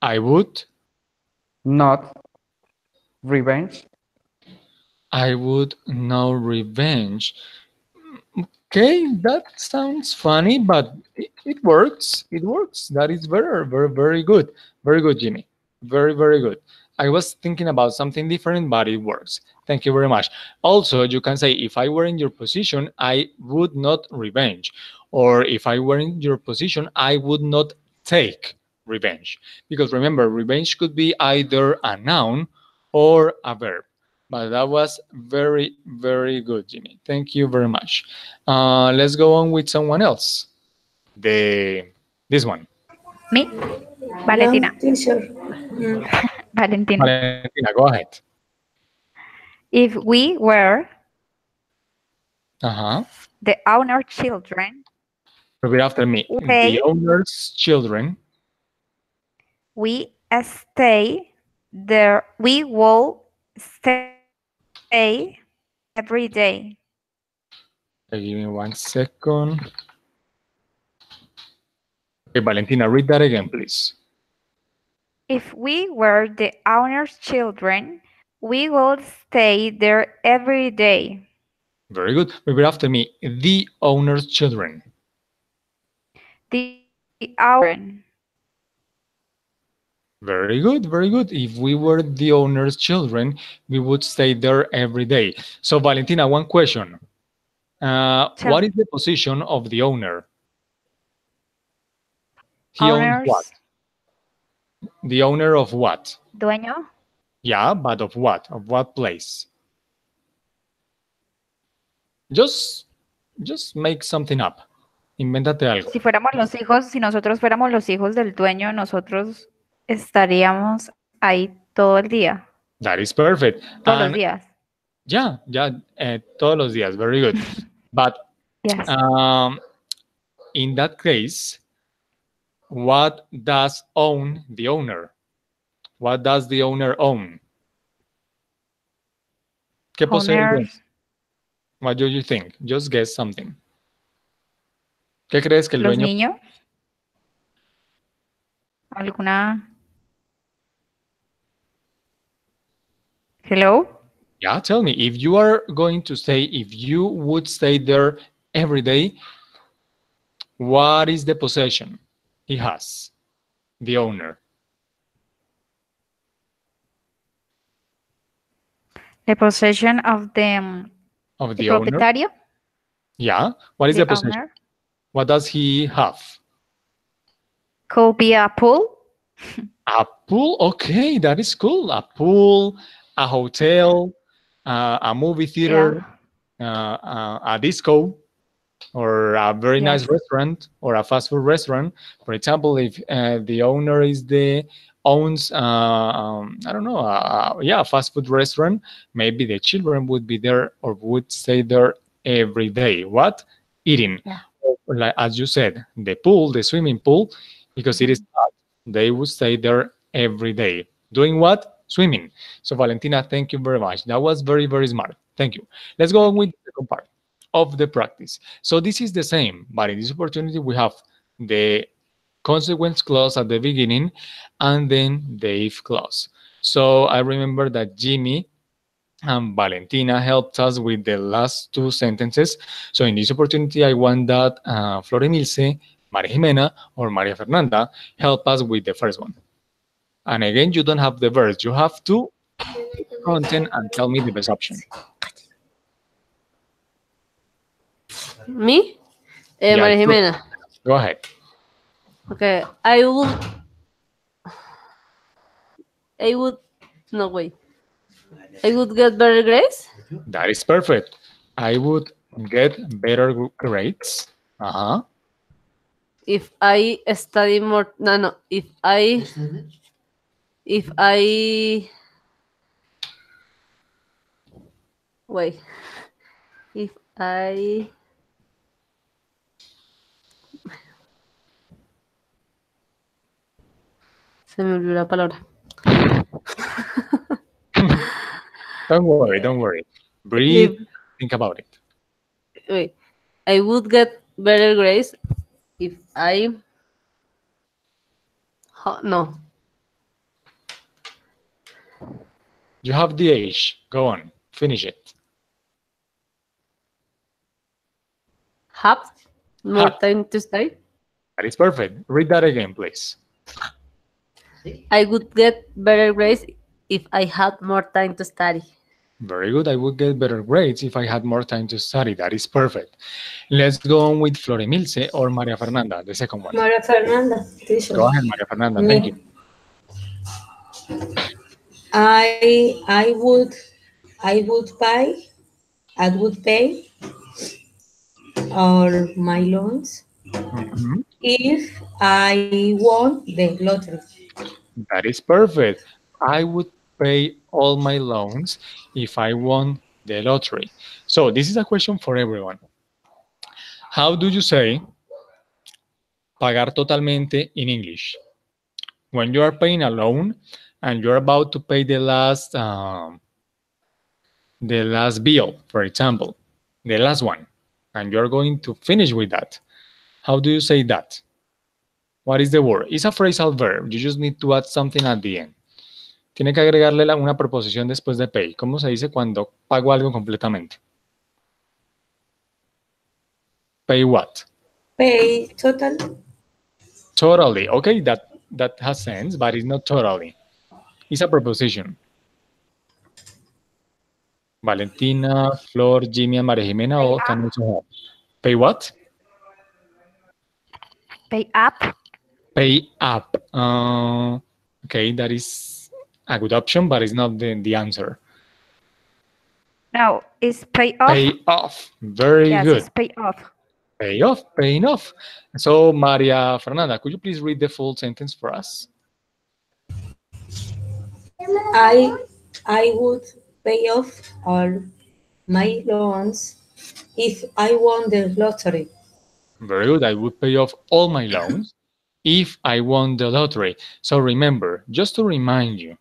I would. Not revenge. I would no revenge. Okay, that sounds funny, but it works. It works. That is very, very, very good. Very good, Jimmy. Very, very good. I was thinking about something different, but it works. Thank you very much. Also, you can say, if I were in your position, I would not revenge. Or if I were in your position, I would not take revenge. Because remember, revenge could be either a noun or a verb. But that was very, very good, Jimmy. Thank you very much. Let's go on with someone else. This one. Me? Yeah, Valentina. teacher. Valentina. Valentina, go ahead. If we were Uh-huh. the owner children, Repeat after me. Okay. The owner's children. we stay there. We will stay every day. Okay, give me 1 second. Okay, Valentina, read that again, please. If we were the owner's children, we would stay there every day. Very good. Repeat after me. The owner's children. The owner. Very good, very good. If we were the owner's children, we would stay there every day. So, Valentina, one question. What is the position of the owner? He owns what? The owner of what? Dueño. Yeah, but of what? Of what place? Just make something up. Invéntate algo. Si fuéramos los hijos, si nosotros fuéramos los hijos del dueño, nosotros estaríamos ahí todo el día, That is perfect. todos los And días. yeah, todos los días. Very good. But Yes. Um, in that case, what does own the owner? What does the owner own? ¿Qué posee el dueño? Owners, What do you think? Just guess something. ¿Qué crees que el los dueño? niños, alguna. Hello. Yeah, tell me. If you are going to stay, if you would stay there every day, what is the possession he has, the owner The possession of of the the owner? propietario, Yeah. What is the the possession? owner. What does he have? Could be a pool. A pool? Okay, that is cool. A pool, a hotel, a movie Yeah. theater, a disco, or a very Yes. nice restaurant or a fast food restaurant. For example, if the owner is the owns I don't know, yeah, a fast food restaurant, maybe the children would be there or would stay there every day. What? Eating. Yeah. Or like, as you said, the pool, the swimming pool, because it is Mhm. hot, they would stay there every day. Doing what? Swimming. So Valentina, thank you very much. That was very, very smart. Thank you. Let's go on with the second part of the practice. So this is the same, but in this opportunity we have the consequence clause at the beginning and then the if clause. So I remember that Jimmy and Valentina helped us with the last two sentences. So in this opportunity, I want that Floremilce, Maria Jimena, or Maria Fernanda help us with the first one. And again, you don't have the verbs. You have to put the content and tell me the best option. Me? Yeah, Maria sure. Jimena. Go ahead. Okay, I would, no, wait. I would get better grades That is perfect. I would get better grades. Uh-huh. if I study more. No, no. If I, wait. If I, se me olvidó la palabra. Don't worry, don't worry. Breathe, If, think about it. wait. I would get better grades if I, no. You have the age. Go on, finish it. Have more Have. time to study. That is perfect. Read that again, please. I would get better grades if I had more time to study. Very good. I would get better grades if I had more time to study. That is perfect. Let's go on with Floremilce or Maria Fernanda, the second one. Maria Fernanda, teacher. Go ahead, Maria Fernanda. Thank you. Me. I would I would pay I would pay all my loans Mhm. if I won the lottery. That is perfect. I would pay all my loans if I won the lottery. So this is a question for everyone. How do you say pagar totalmente in English? When you are paying a loan and you're about to pay the last bill, for example, the last one, and you're going to finish with that. How do you say that? What is the word? It's a phrasal verb. You just need to add something at the end. Tiene que agregarle una preposición después de pay. ¿Cómo se dice cuando pago algo completamente? Pay what? Pay total. Totally. Okay, that has sense, but it's not totally. It's a preposition. Valentina, Flor, Jimmy, and Maria Jimena all can also have. Pay what? Pay up. Pay up. Okay, that is a good option, but it's not the answer. No, it's pay off. Pay off. Very Yes, good. it's pay off. Pay off, paying off. So, Maria Fernanda, could you please read the full sentence for us? I I would pay off all my loans if I won the lottery. Very good. I would pay off all my loans if I won the lottery. So remember, just to remind you,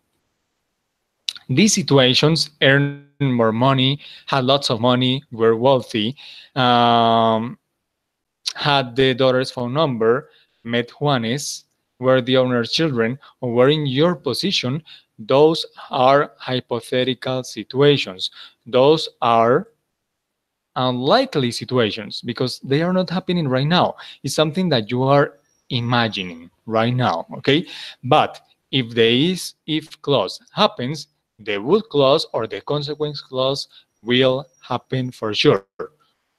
these situations earn more money, had lots of money, were wealthy, um, had the daughter's phone number, met Juanes, were the owner's children, or were in your position. Those are hypothetical situations. Those are unlikely situations because they are not happening right now. It's something that you are imagining right now, okay? But if the is if clause happens, the would clause or the consequence clause will happen for sure,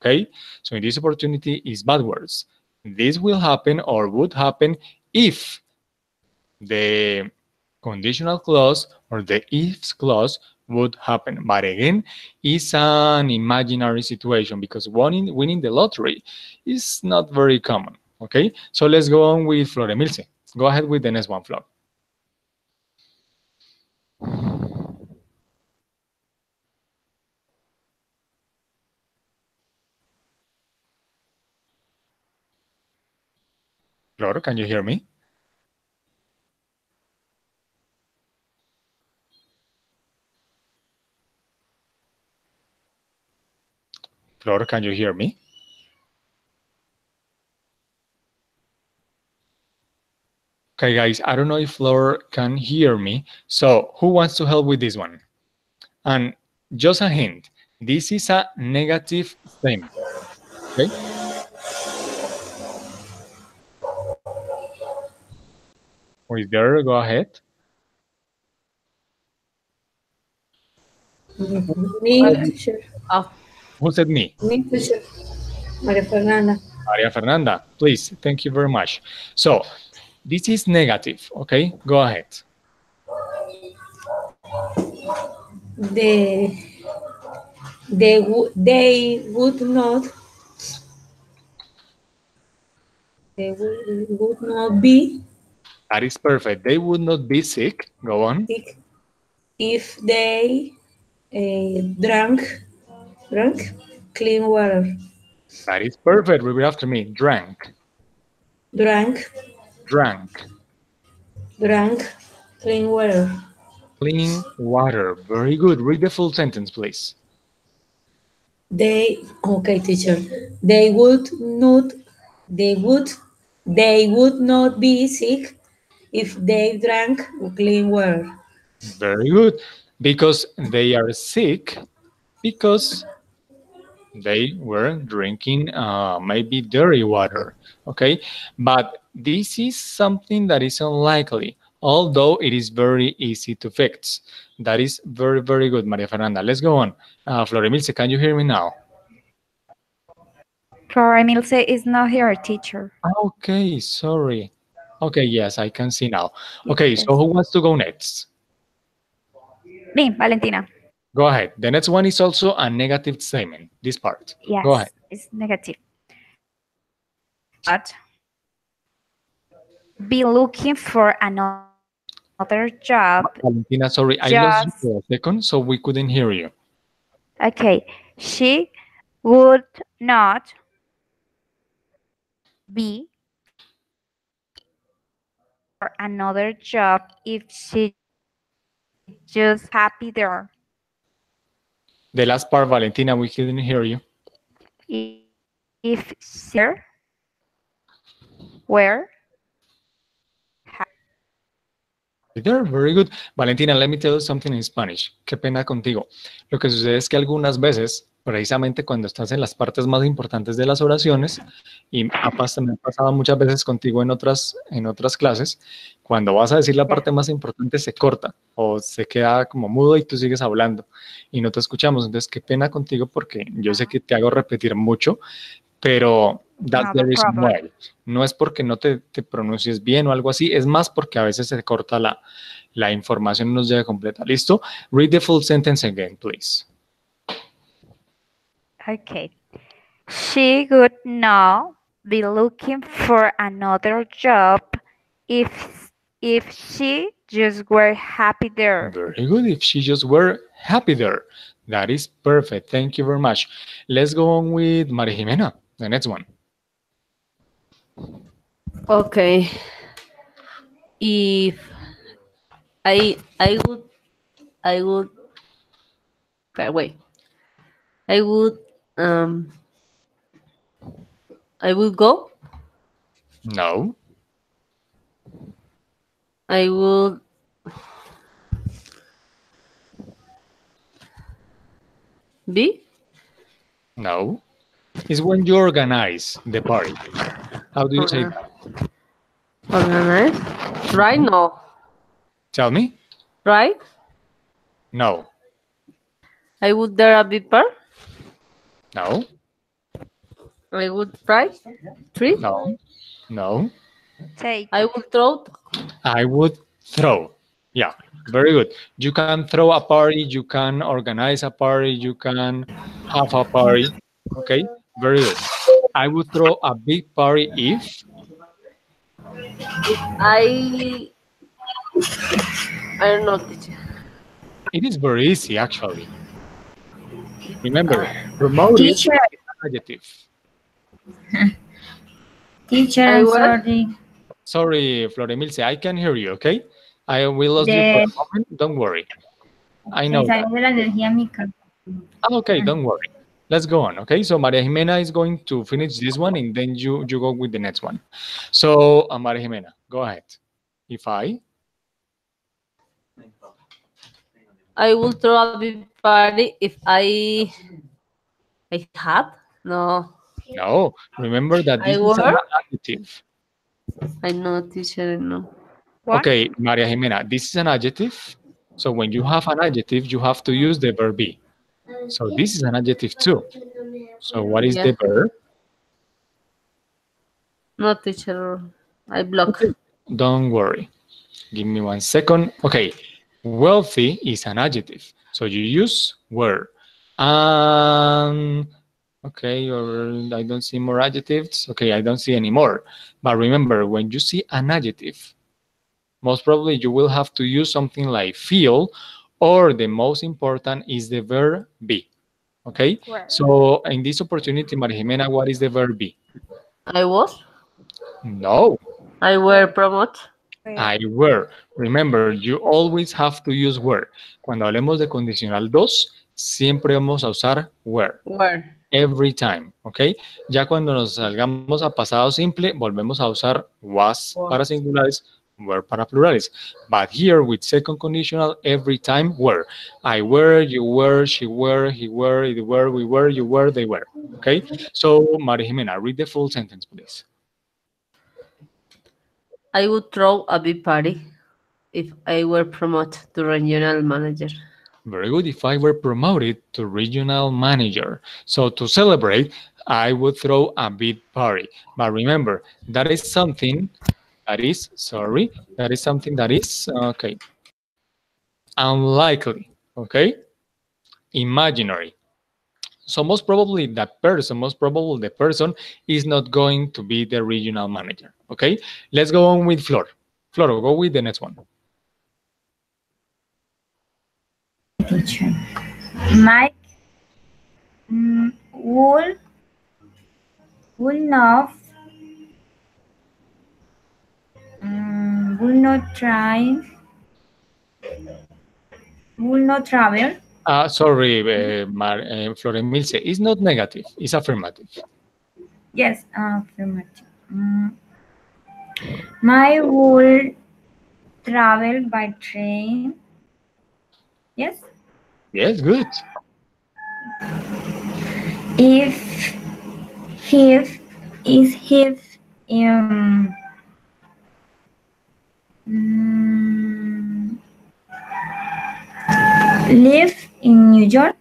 okay? So in this opportunity is bad words. This will happen or would happen if the conditional clause or the ifs clause would happen. But again, it's an imaginary situation because winning the lottery is not very common. Okay, so let's go on with Flor Emilce. Go ahead with the next one, Flor. Flor, can you hear me? Flor, can you hear me? Okay, guys, I don't know if Flor can hear me. So who wants to help with this one? And just a hint, this is a negative statement. Okay, who is there? Go ahead. Me, Uh, Who teacher. oh, who said me? Me, teacher. Maria Fernanda. Maria Fernanda, please. Thank you very much. So this is negative. Okay, go ahead. The they would not be That is perfect. They would not be sick. Go on. sick if they drank clean water. That is perfect. Repeat after me. Drank. Drank Drank. drank clean water. Clean water. Very good. Read the full sentence, please. They okay, teacher. They would not. They would. They would not be sick if they drank clean water. Very good. Because they are sick because they were drinking maybe dirty water. Okay, but this is something that is unlikely, although it is very easy to fix. That is very, very good, Maria Fernanda. Let's go on. Flor Emilce, can you hear me now? Flora Emilce is not here, teacher. Okay, sorry. Okay, yes, I can see now. Okay, Yes. so who wants to go next? Me, Valentina. Go ahead. The next one is also a negative statement, this part. Go ahead. Yes, it's negative. But be looking for another job. Valentina, sorry, I lost you Just for a second, so we couldn't hear you. okay. She would not be for another job if she just happy there. The last part, Valentina, we couldn't hear you. If she were Happy there, very good. Valentina, let me tell you something in Spanish. Qué pena contigo. Lo que sucede es que algunas veces, precisamente cuando estás en las partes más importantes de las oraciones, y me ha pasado muchas veces contigo en otras clases, cuando vas a decir la parte más importante se corta o se queda como mudo y tú sigues hablando y no te escuchamos. Entonces, qué pena contigo porque yo sé que te hago repetir mucho, pero that's the no reason problem. why. No es porque no te pronuncies bien o algo así, es más porque a veces se corta la información y no nos llega completa. ¿Listo? Read the full sentence again, please. Okay. She would now be looking for another job if she just were happy there. Very good. If she just were happy there. That is perfect. Thank you very much. Let's go on with Maria Jimena, the next one. Okay. If I would okay, wait. I would um I would go. No, I would be no. It's when you organize the party. How do you say uh, that? organized. Right? Mhm. No. Tell me. Right? No, I would there a beeper. no, I would fry. Three. no, no. Take. I would throw. I would throw. Yeah, very good. You can throw a party, you can organize a party, you can have a party. Okay, very good. I would throw a big party if I I don't know, teacher. it is very easy actually. Remember, promoted Teacher, is an adjective. teacher, I I'm were. sorry. Sorry, Floremilce, I can hear you, okay? We lost you for De, a moment. Don't worry. I se know that. salió de la energía a mi casa. Okay, don't worry. Let's go on. Okay, so Maria Jimena is going to finish this one and then you go with the next one. So, Maria Jimena, go ahead. If I would throw a big party if I had. No. no, remember that I this is an were. adjective. I know, teacher. I know. What? Okay, Maria Jimena, this is an adjective. So when you have an adjective, you have to use the verb be. So this is an adjective too. So what is Yeah. the verb? No, teacher. I block. Okay, don't worry. Give me 1 second. Okay, wealthy is an adjective. So you use were. Um, okay, or I don't see more adjectives. Okay, I don't see any more. But remember, when you see an adjective, most probably you will have to use something like feel, or the most important is the verb be. Okay, Where? so in this opportunity, Maria Jimena, what is the verb be? I was. No, I were promote. Where? I were. Remember, you always have to use were. Cuando hablemos de condicional 2, siempre vamos a usar were. Where? Every time, ¿ok? Ya cuando nos salgamos a pasado simple, volvemos a usar was para Was. singulares, were para plurales. But here with second conditional, every time were. I were, you were, she were, he were, it were, we were, you were, they were. Okay? So, Maria Jimena, read the full sentence, please. I would throw a big party if I were promoted to regional manager. Very good. If I were promoted to regional manager. So to celebrate, I would throw a big party. But remember, that is something that is something that is, okay, unlikely, okay, imaginary. So most probably the person is not going to be the regional manager, okay? Let's go on with Flor. Flor, go with the next one. Teacher. Mike will not will not try will not travel. Sorry, Flor Emilce, it's not negative, it's affirmative. Yes, affirmative. My will travel by train. Yes. Yes, good. If if mm, live in New York.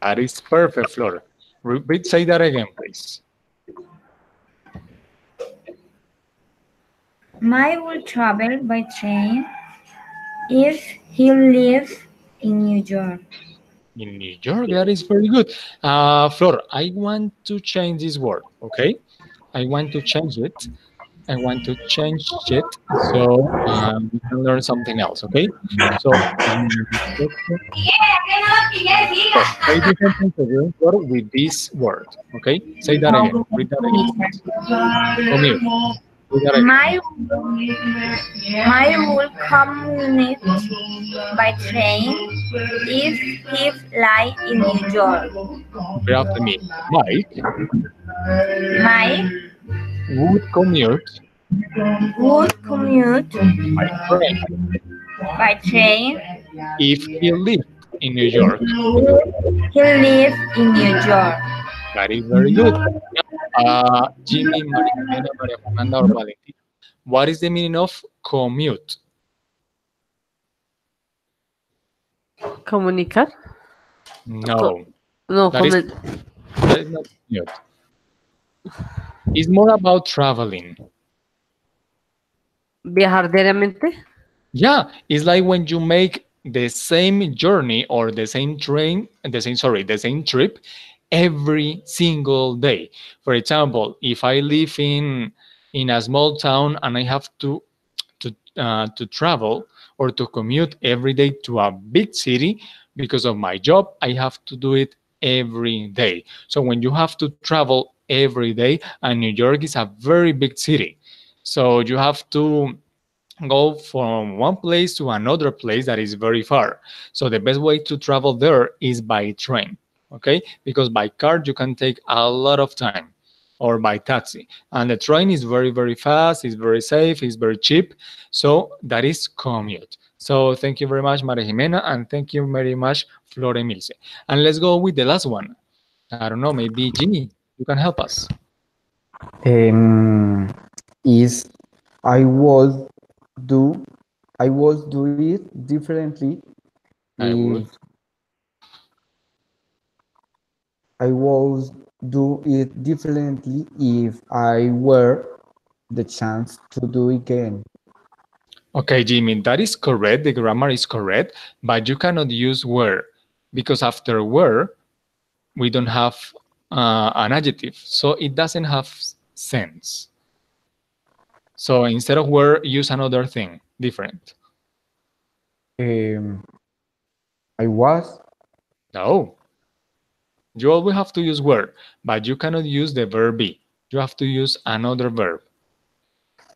That is perfect, Flor. Repeat, say that again, please. My will travel by train if he lives in New York. In New York, that is very good. Flor, I want to change this word, okay? I want to change it. I want to change it so we can learn something else, okay? So, give me one second. So, say this sentence again with this word, okay? Say that again. Read that again, please. Commute. Read that again. My my will commute by train if he fly in New York. Repeat after me. Mike My would commute would commute by train by train. if he lived in New York. He lives in New York. That is very good. Jimmy, Maria Elena, Maria Fernanda, or Valentina. What is the meaning of commute? Comunicar. Co- No, no, that is not commute. It's more about traveling. viajar diariamente. Yeah, it's like when you make the same journey or the same train, the same trip every single day. For example, if I live in a small town and I have to travel or to commute every day to a big city because of my job, I have to do it every day. So when you have to travel every day, and New York is a very big city, so you have to go from one place to another place that is very far. So the best way to travel there is by train, okay? Because by car you can take a lot of time, or by taxi. And the train is very, very fast, it's very safe, it's very cheap. So that is commute. So thank you very much, Maria Jimena, and thank you very much, Flor Emilce. And let's go with the last one. I don't know, maybe Jimmy, you can help us. Um, is I was do I was do it differently I would. if I was do it differently if I were the chance to do again. Okay, Jimmy, that is correct. The grammar is correct, but you cannot use were, because after were we don't have an adjective, so it doesn't have sense. So instead of were, use another thing different. Um, I was No, you always have to use were, but you cannot use the verb be. You have to use another verb.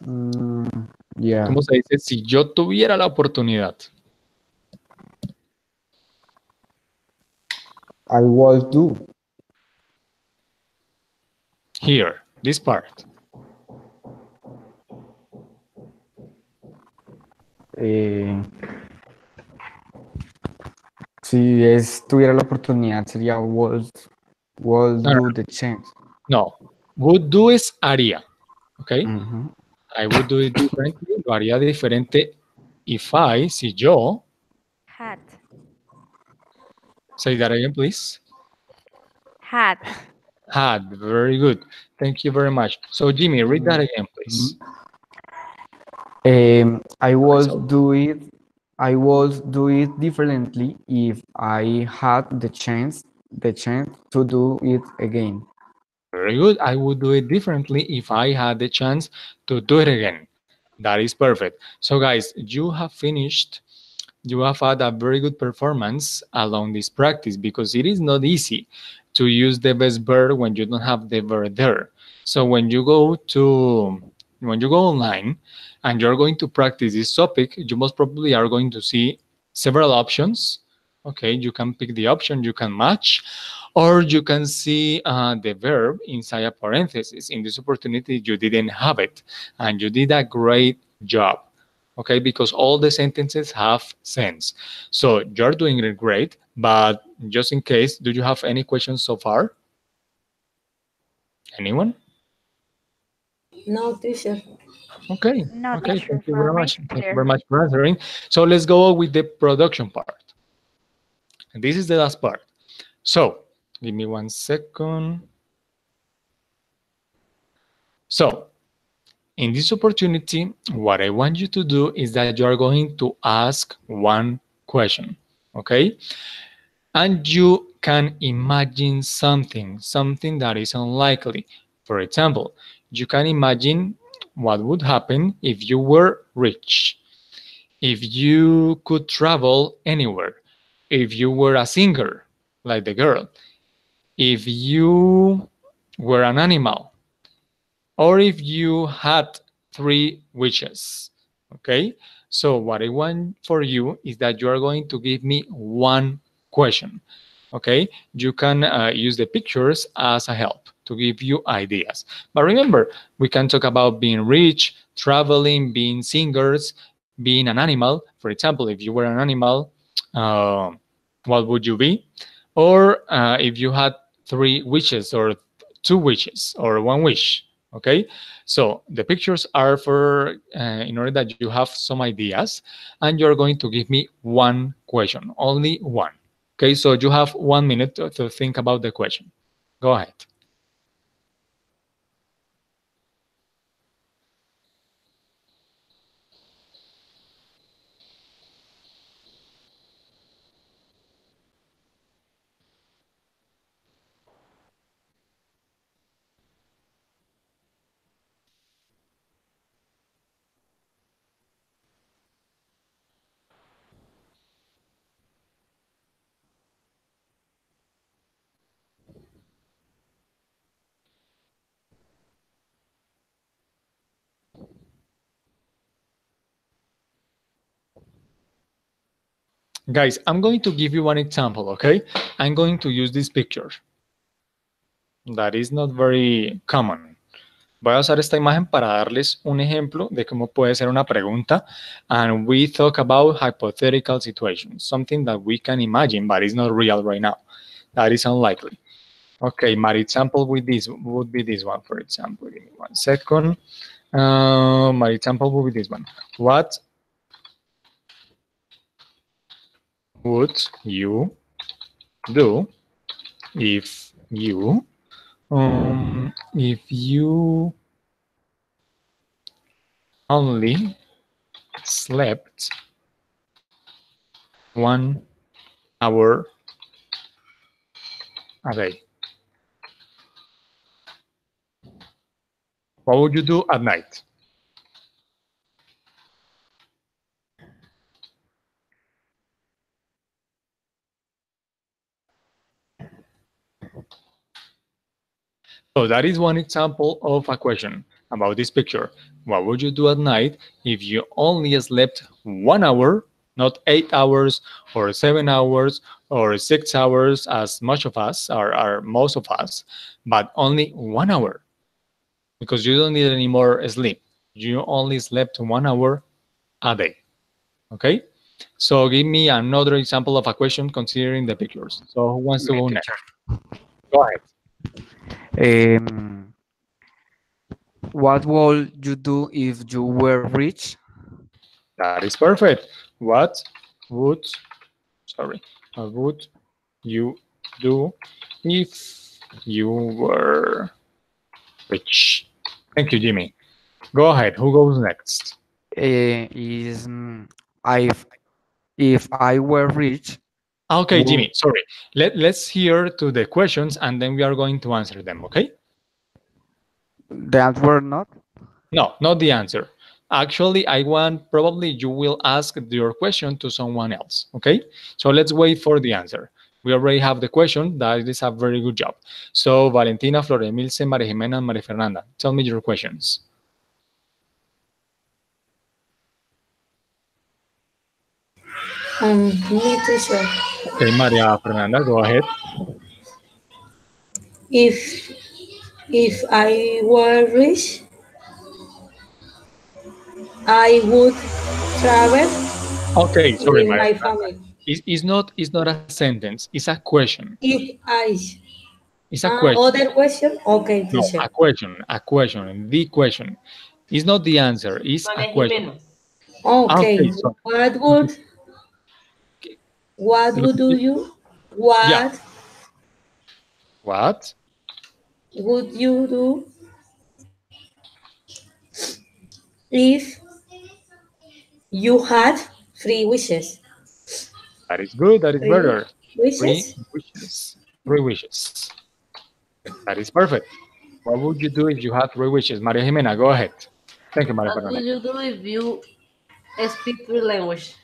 mm, yeah, ¿Cómo se dice? Si yo tuviera la oportunidad. I was do. Here, this part. Eh, si tuviera la oportunidad sería was No, no, do the chance. no. Would do es haría. Okay? Mhm. I would do it differently. Lo haría diferente if I, si yo, Had. say that again, please. Had. Had. Very good. Thank you very much. So, Jimmy, read that again, please. I Okay, was so, do it. I was do it differently if I had the chance to do it again. very good. I would do it differently if I had the chance to do it again. That is perfect. So, guys, you have finished. You have had a very good performance along this practice, because it is not easy to use the best verb when you don't have the verb there. So when you go online and you're going to practice this topic, you most probably are going to see several options. Okay, you can pick the option you can match, or you can see the verb inside a parenthesis. In this opportunity, you didn't have it, and you did a great job. Okay, because all the sentences have sense. So you're doing it great, but just in case, do you have any questions so far? Anyone? No, teacher. Okay, No, okay, teacher, thank you for very me much. it's Thank you clear. very much for answering. So let's go with the production part. And this is the last part. So give me one second. So in this opportunity, what I want you to do is that you are going to ask one question, okay? And you can imagine something that is unlikely. For example, you can imagine what would happen if you were rich, if you could travel anywhere, if you were a singer like the girl, if you were an animal, or if you had three wishes. Okay, so what I want for you is that you are going to give me one question. Okay, you can use the pictures as a help to give you ideas. But remember, we can talk about being rich, traveling, being singers, being an animal. For example, if you were an animal, uh, what would you be? Or if you had three wishes, or two wishes, or one wish. Okay, so the pictures are for in order that you have some ideas, and you're going to give me one question, only one. Okay, so you have 1 minute to think about the question. Go ahead. Guys, I'm going to give you one example, okay? I'm going to use this picture. That is not very common. Voy a usar esta imagen para darles un ejemplo de cómo puede ser una pregunta. And we talk about hypothetical situations, something that we can imagine, but is not real right now. That is unlikely. Okay, my example with this would be this one, for example. Give me 1 second. My example would be this one. What would you do if you only slept 1 hour a day? What would you do at night? So that is one example of a question about this picture. What would you do at night if you only slept 1 hour, not 8 hours or 7 hours or 6 hours, as much of us are most of us, but only 1 hour? Because you don't need any more sleep. You only slept 1 hour a day. Okay? So give me another example of a question considering the pictures. So who wants to Me, go next? teacher. Go ahead. Um, what would you do if you were rich? That is perfect. What would, sorry, what would you do if you were rich? Thank you, Jimmy. Go ahead. Who goes next? Is I if I were rich, Okay, would Jimmy, sorry. Let's hear to the questions and then we are going to answer them, okay? the answer not? No, not the answer. Actually, I want probably you will ask your question to someone else, okay? So let's wait for the answer. We already have the question. That is a very good job. So Valentina, Flor Emilce, María Jimena, and María Fernanda, tell me your questions. Me, teacher. Okay, María Fernanda, go ahead. If if I were rich, I would travel Okay, sorry, with María my Fernanda. family. It's not a sentence. It's a question. If I It's a question. other question, okay, No, teacher. a question. A question. The question. It's not the answer. It's a question. Okay, Okay, so what would do you yeah. what What? would you do if you had three wishes? That is good. That is Three better. Three wishes? wishes. Three wishes. That is perfect. What would you do if you had three wishes? Maria Jimena, go ahead. Thank you, Maria What Fernanda. would you do if you speak three languages?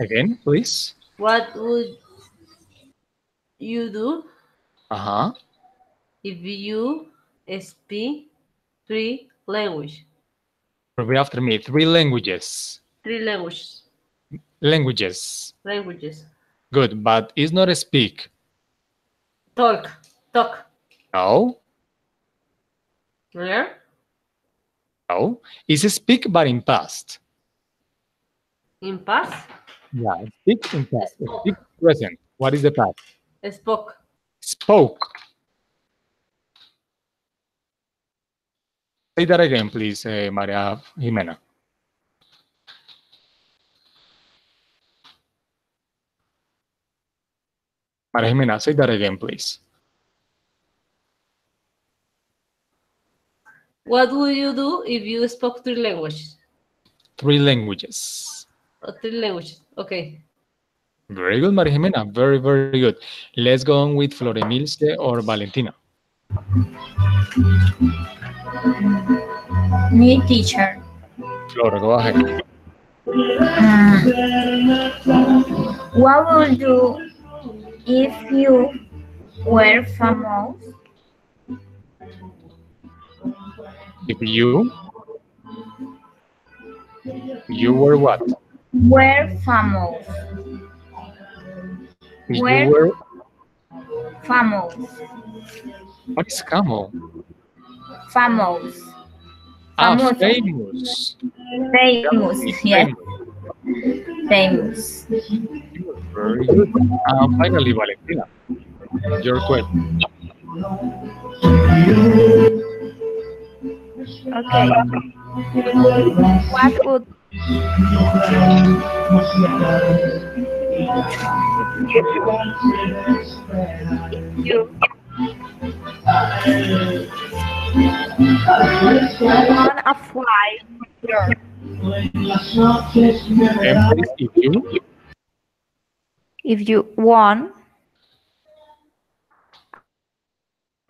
Again, please. What would you do Uh-huh. if you speak three languages? Repeat after me. Three languages. Three languages. Languages. Languages. Good, but it's not a speak. Talk. Talk. No, Where? no. It's a speak, but in past. In past. Yeah, speak in past. Spoke. Speak present. What is the past? Spoke. Spoke. Say that again, please, Maria Jimena. Maria Jimena, say that again, please. What would you do if you spoke three languages? Three languages. Three languages. Okay. Very good, Maria Jimena. Very, very good. Let's go on with Floremilce or Valentina. Me, teacher. Flora, go ahead. What would you if you were famous? If you were what? Were famous. If you Were were, famous. what is camel? Famous. Ah, Famoso. famous. Famous. Yes. Famous. Famous. Very good. Finally, Valentina, your question. Okay. What would you on a flight here? And please, If you won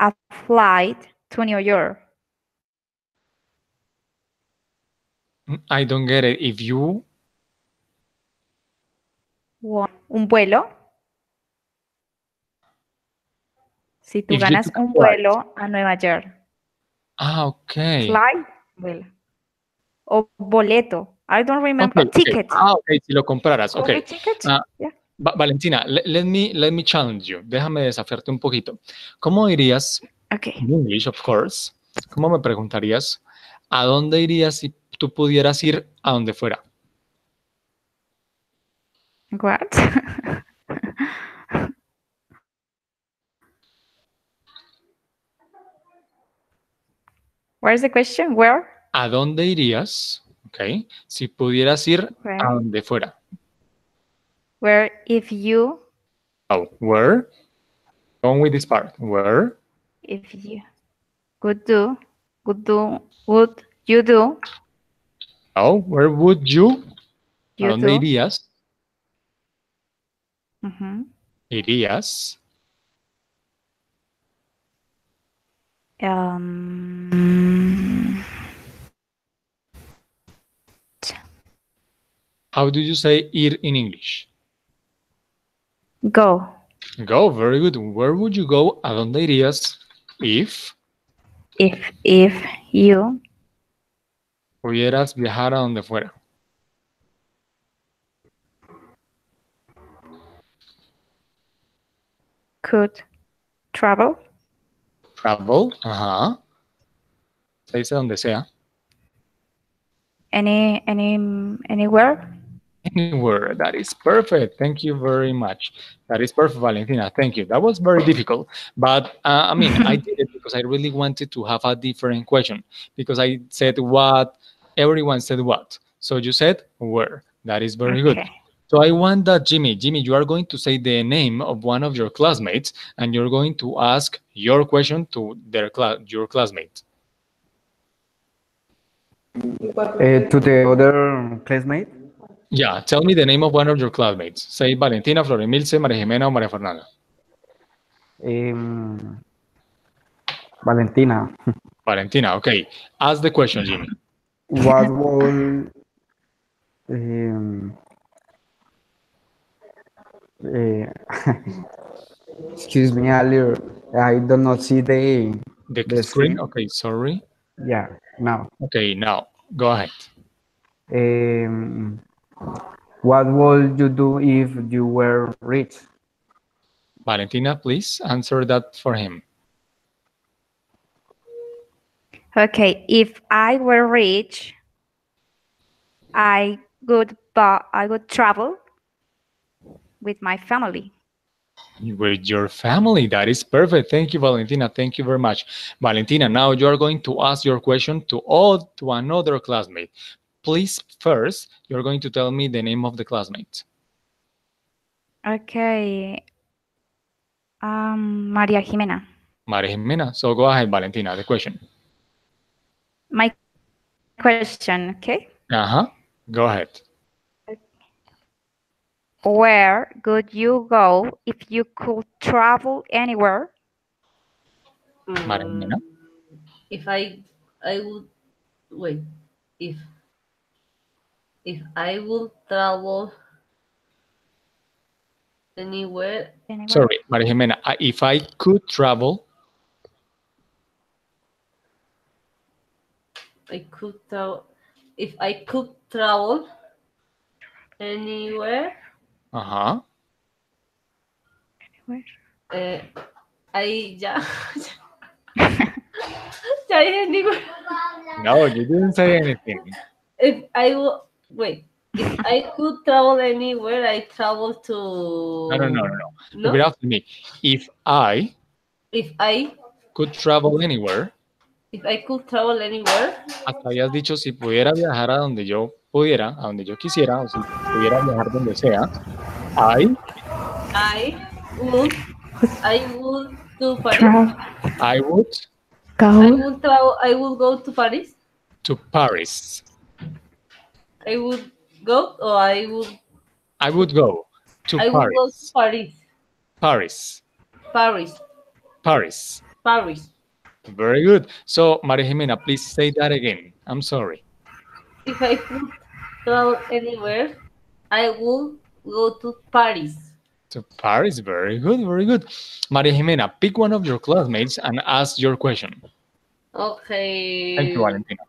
a flight to New York, I don't get it. If you, won un vuelo, si tú if you ganas took a un flight. vuelo a Nueva York, Okay. flight, vuelo, o boleto, I don't remember, Okay. ticket, Okay, si lo compraras. movie Okay. ticket, yeah. Valentina, let me challenge you. Déjame desafiarte un poquito. ¿Cómo dirías, Okay. in English, of course, cómo me preguntarías, ¿a dónde irías si tú pudieras ir a donde fuera? What? Where's the question? Where? ¿A dónde irías? Okay. Si pudieras ir Where? a donde fuera. Where if you, Oh, where? Go on with this part. Where? if you would you do, Oh, where would you? ¿A you dónde do, irías? mhm, Irías. um, How do you say ir in English? go, Go, very good. Where would you go? ¿A dónde irías if if you pudieras viajar a donde fuera? could travel Travel. Ajá. Se dice donde sea. anywhere. Anywhere. That is perfect. Thank you very much. That is perfect, Valentina. Thank you. That was very difficult. But I mean, I did it because I really wanted to have a different question. Because I said what, everyone said what. So you said where. That is very good. Okay. So I want that, Jimmy, you are going to say the name of one of your classmates and you're going to ask your question to your classmate. To the other classmate, Yeah, tell me the name of one of your classmates. Say Valentina, Florimilce, María Jimena, or María Fernanda. Valentina. Valentina, okay. Ask the question, Jimmy. what will um, uh, excuse me, earlier I do not see The the screen? screen. Okay, sorry. Yeah, now. Okay, now go ahead. Um, what would you do if you were rich? Valentina, please answer that for him. Okay, if I were rich, I would travel with my family. With your family. That is perfect. Thank you, Valentina. Thank you very much. Valentina, now you are going to ask your question to another classmate. Please, first, you're going to tell me the name of the classmate. Okay, Maria Jimena. Maria Jimena. So go ahead, Valentina, the question. My question, okay? Uh-huh. Go ahead. Where would you go if you could travel anywhere? Maria Jimena. Mm, if I would wait. If I would travel anywhere, Anywhere? Sorry, Maria Jimena. If I could travel, I could travel. If I could travel anywhere, uh-huh. Anywhere. uh, I yeah, yeah, anywhere. No, you didn't say anything. If I will wait, if I could travel anywhere, I travel No, no, no, no, to no. no. Repeat after me. If I If I could travel anywhere, if I could travel anywhere, hasta habías dicho si pudiera viajar a donde yo pudiera, a donde yo quisiera, o si pudiera viajar donde sea, I, I would I would to Paris. Travel. I would I Go. would travel. I would go to Paris. to Paris. I would go, or I would go to I would go to Paris. Paris. Paris. Paris. Paris. Paris. Very good. So, Maria Jimena, please say that again. I'm sorry. If I could travel anywhere, I would go to Paris. To Paris. Very good. Very good. Maria Jimena, pick one of your classmates and ask your question. Thank you, Okay. Valentina.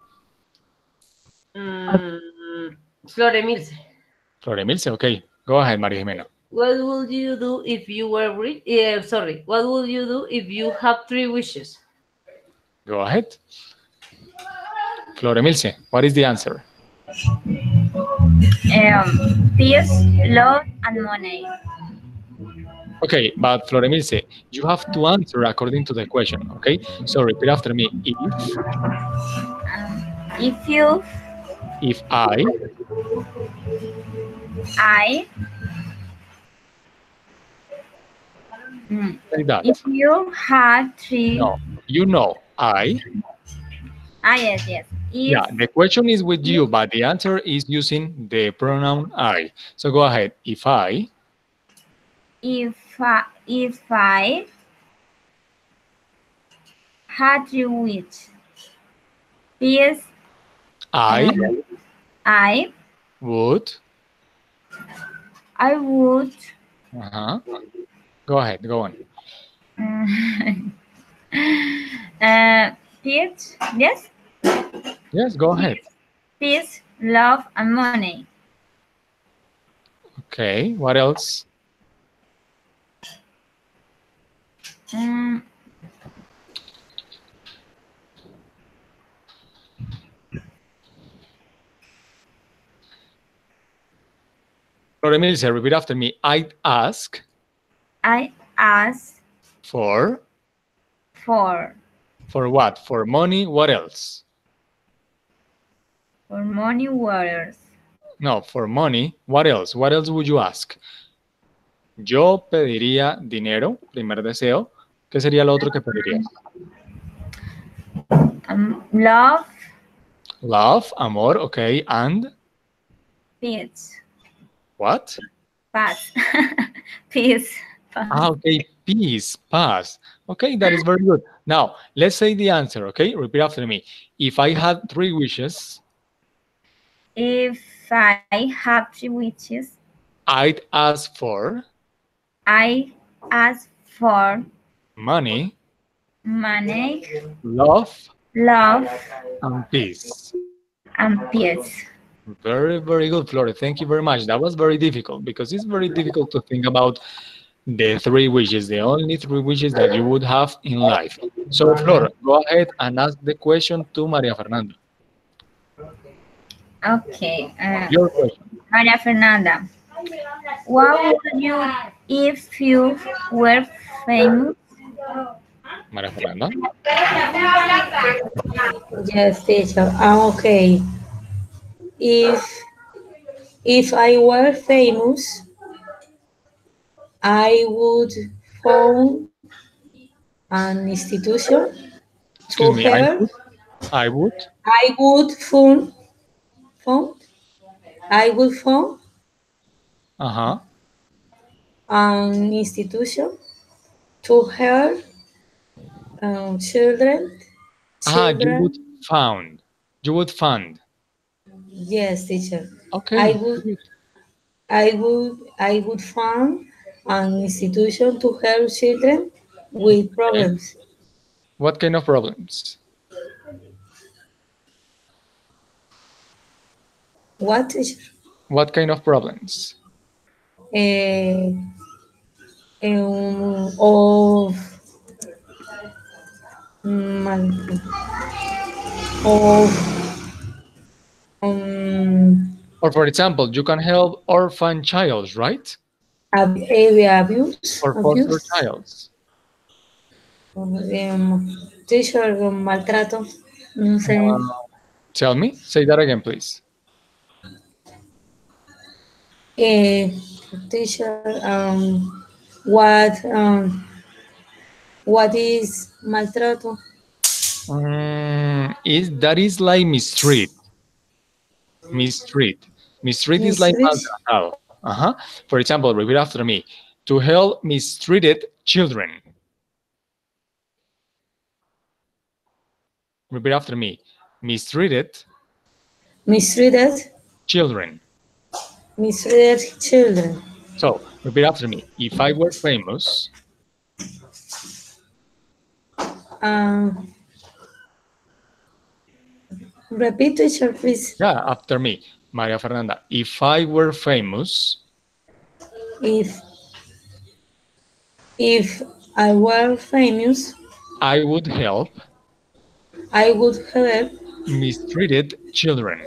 Mm, Flore Milce. Flor Emilce, okay. Go ahead, Maria Jimena. What would you do if you were rich? Yeah, sorry. What would you do if you have three wishes? Go ahead. Flor Emilce, what is the answer? Peace, love, and money. Okay, but Flor Emilce, you have to answer according to the question, okay? So repeat after me. If you, If I, I, like that. if you had three, No, you know, I. yes, yes. Yeah, the question is with you, but the answer is using the pronoun I. So go ahead. If I had three wish, peace, I I, would. I would. Uh-huh. Go ahead, go on. Peace, yes, Yes, go ahead. peace, love, and money. Okay, what else? Mm, Flor Emilce, repeat after me. I'd ask I ask for for what? For money, what else? money waters. No, for money, what else? What else would you ask? Yo pediría dinero, primer deseo. ¿Qué sería lo otro que pedirías? Love, Love, amor, okay, and peace, what? paz, peace, paz. Okay, peace, paz. Okay, that is very good. Now, let's say the answer, okay? Repeat after me. If I had three wishes, If I have three wishes, I'd ask for I ask for money, money, love, love, and peace. and peace. Very, very good, Flora. Thank you very much. That was very difficult because it's very difficult to think about the three wishes, the only three wishes that you would have in life. So, Flora, go ahead and ask the question to Maria Fernanda. Okay, Your question. Maria Fernanda, what would you if you were famous? Maria Fernanda. Yes, teacher. Okay. If if I were famous, I would found an institution to Excuse me, help. I would. I would found I would found Uh-huh. an institution to help children. Ah, you would Children. found. You would fund. Yes, teacher. I Okay, would good. I would found an institution to help children with Okay. problems. What kind of problems? What, teacher? What kind of problems? Uh, of of Or for example, you can help orphan childs, right? area abuse, Or foster abuse, childs. teacher, maltrato, no sé. Tell me, say that again, please. Eh, teacher, what what is maltrato? Is that is like mistreat. Mistreat. Mistreat is like Mistreat, maltratado. Uh-huh. For example, repeat after me. To help mistreated children. Repeat after me. Mistreated mistreated, children. mistreated children. So, repeat after me. If I were famous, Um, repeat, teacher, please. yeah, after me, Maria Fernanda. If I were famous, If if I were famous, I would help I would help mistreated children.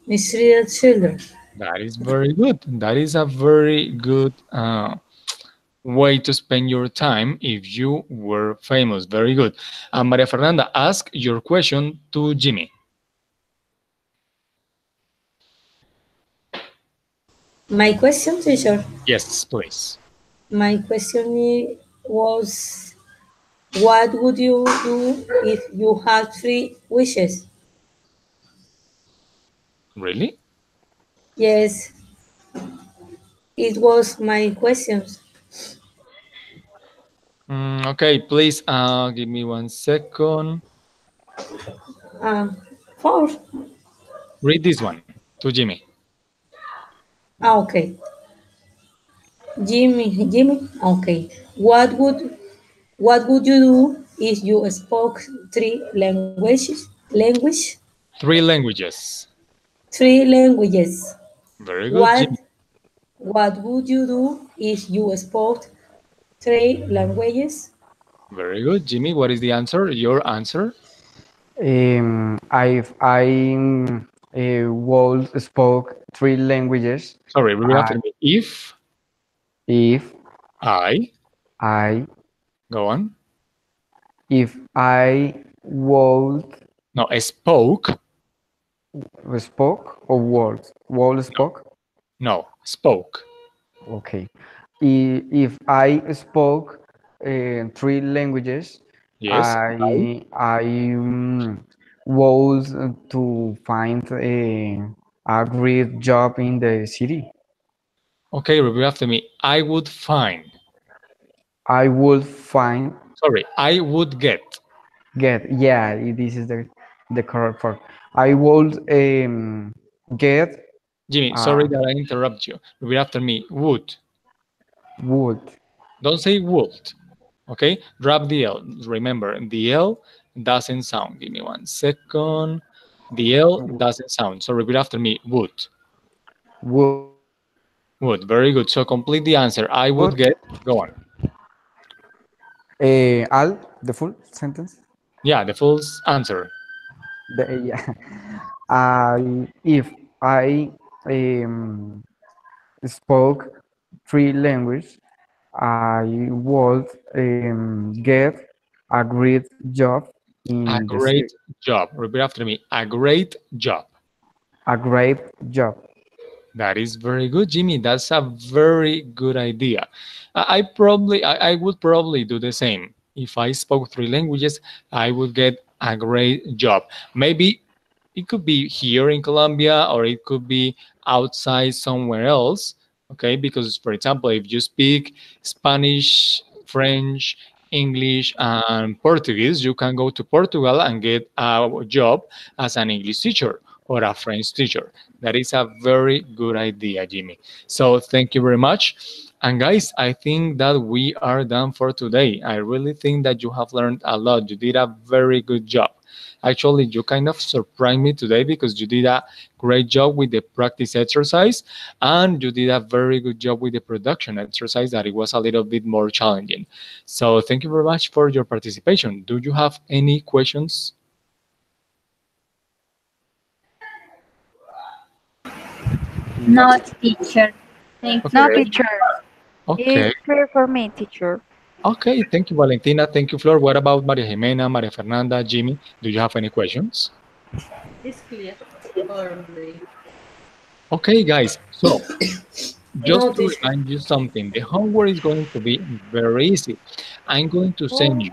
mistreated children. That is very good. That is a very good way to spend your time if you were famous. Very good. Maria Fernanda, ask your question to Jimmy. My question, teacher. Yes, please. My question was, what would you do if you had three wishes? Really? Yes, it was my questions. Okay, please give me 1 second. Uh, Four. Read this one to Jimmy. Okay. Jimmy. Okay. What would you do if you spoke three languages? Language? Three languages. Three languages. Very good, What Jimmy. What would you do if you spoke three languages? Very good, Jimmy. What is the answer? Your answer? I would spoke three languages. Sorry, repeat I, after me. If if I I go on. if I would No, spoke. spoke or world No, spoke. no, spoke. Okay. If I spoke three languages, Yes. I. I was to find a great job in the city. Okay, repeat after me. I would find. I would find Sorry, I would get. get yeah. This is the correct part. I would get Jimmy, sorry a that I interrupt you. Repeat after me. Would. wood, Don't say would. Okay? Drop the L. Remember, the L doesn't sound. Give me 1 second. The L doesn't sound. So repeat after me. Would. wood, Would. Very good. So complete the answer. I would get. Go on. all the full sentence. Yeah, the full answer. Yeah. I if I um, spoke three languages, I would get a great job A in the city. great job. Repeat after me. A great job. A great job. That is very good, Jimmy. That's a very good idea. I would probably do the same. If I spoke three languages, I would get a great job. Maybe it could be here in Colombia or it could be outside somewhere else. Okay, because for example, if you speak Spanish, French, English, and Portuguese, you can go to Portugal and get a job as an English teacher or a French teacher. That is a very good idea, Jimmy. So thank you very much. And guys, I think that we are done for today. I really think that you have learned a lot. You did a very good job. Actually, you kind of surprised me today because you did a great job with the practice exercise and you did a very good job with the production exercise that it was a little bit more challenging. So thank you very much for your participation. Do you have any questions? No, teacher. Thank No, you. Okay. teacher. Okay. It's clear for me, teacher. Okay. Thank you, Valentina. Thank you, Flor. What about Maria Jimena, Maria Fernanda, Jimmy? Do you have any questions? It's clear for me. Okay, guys. So No, just to teacher. remind you something, the homework is going to be very easy. I'm going to send you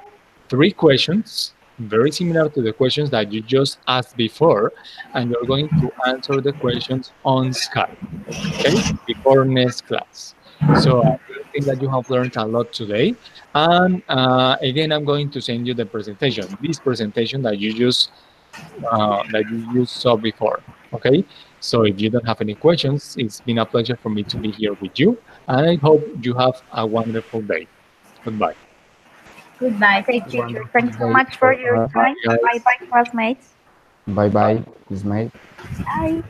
three questions, very similar to the questions that you just asked before, and you're going to answer the questions on Skype, okay, before next class. So I really think that you have learned a lot today. And again, I'm going to send you the presentation, this presentation that you just saw before. Okay, so if you don't have any questions, it's been a pleasure for me to be here with you, and I hope you have a wonderful day. Goodbye. Goodbye, Okay, teacher. teacher. Wonderful Thanks so day much for for your us. time. Bye, Bye guys. bye, classmates. Bye Bye. bye, Ismail. Bye.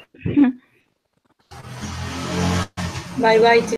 Bye bye, teacher.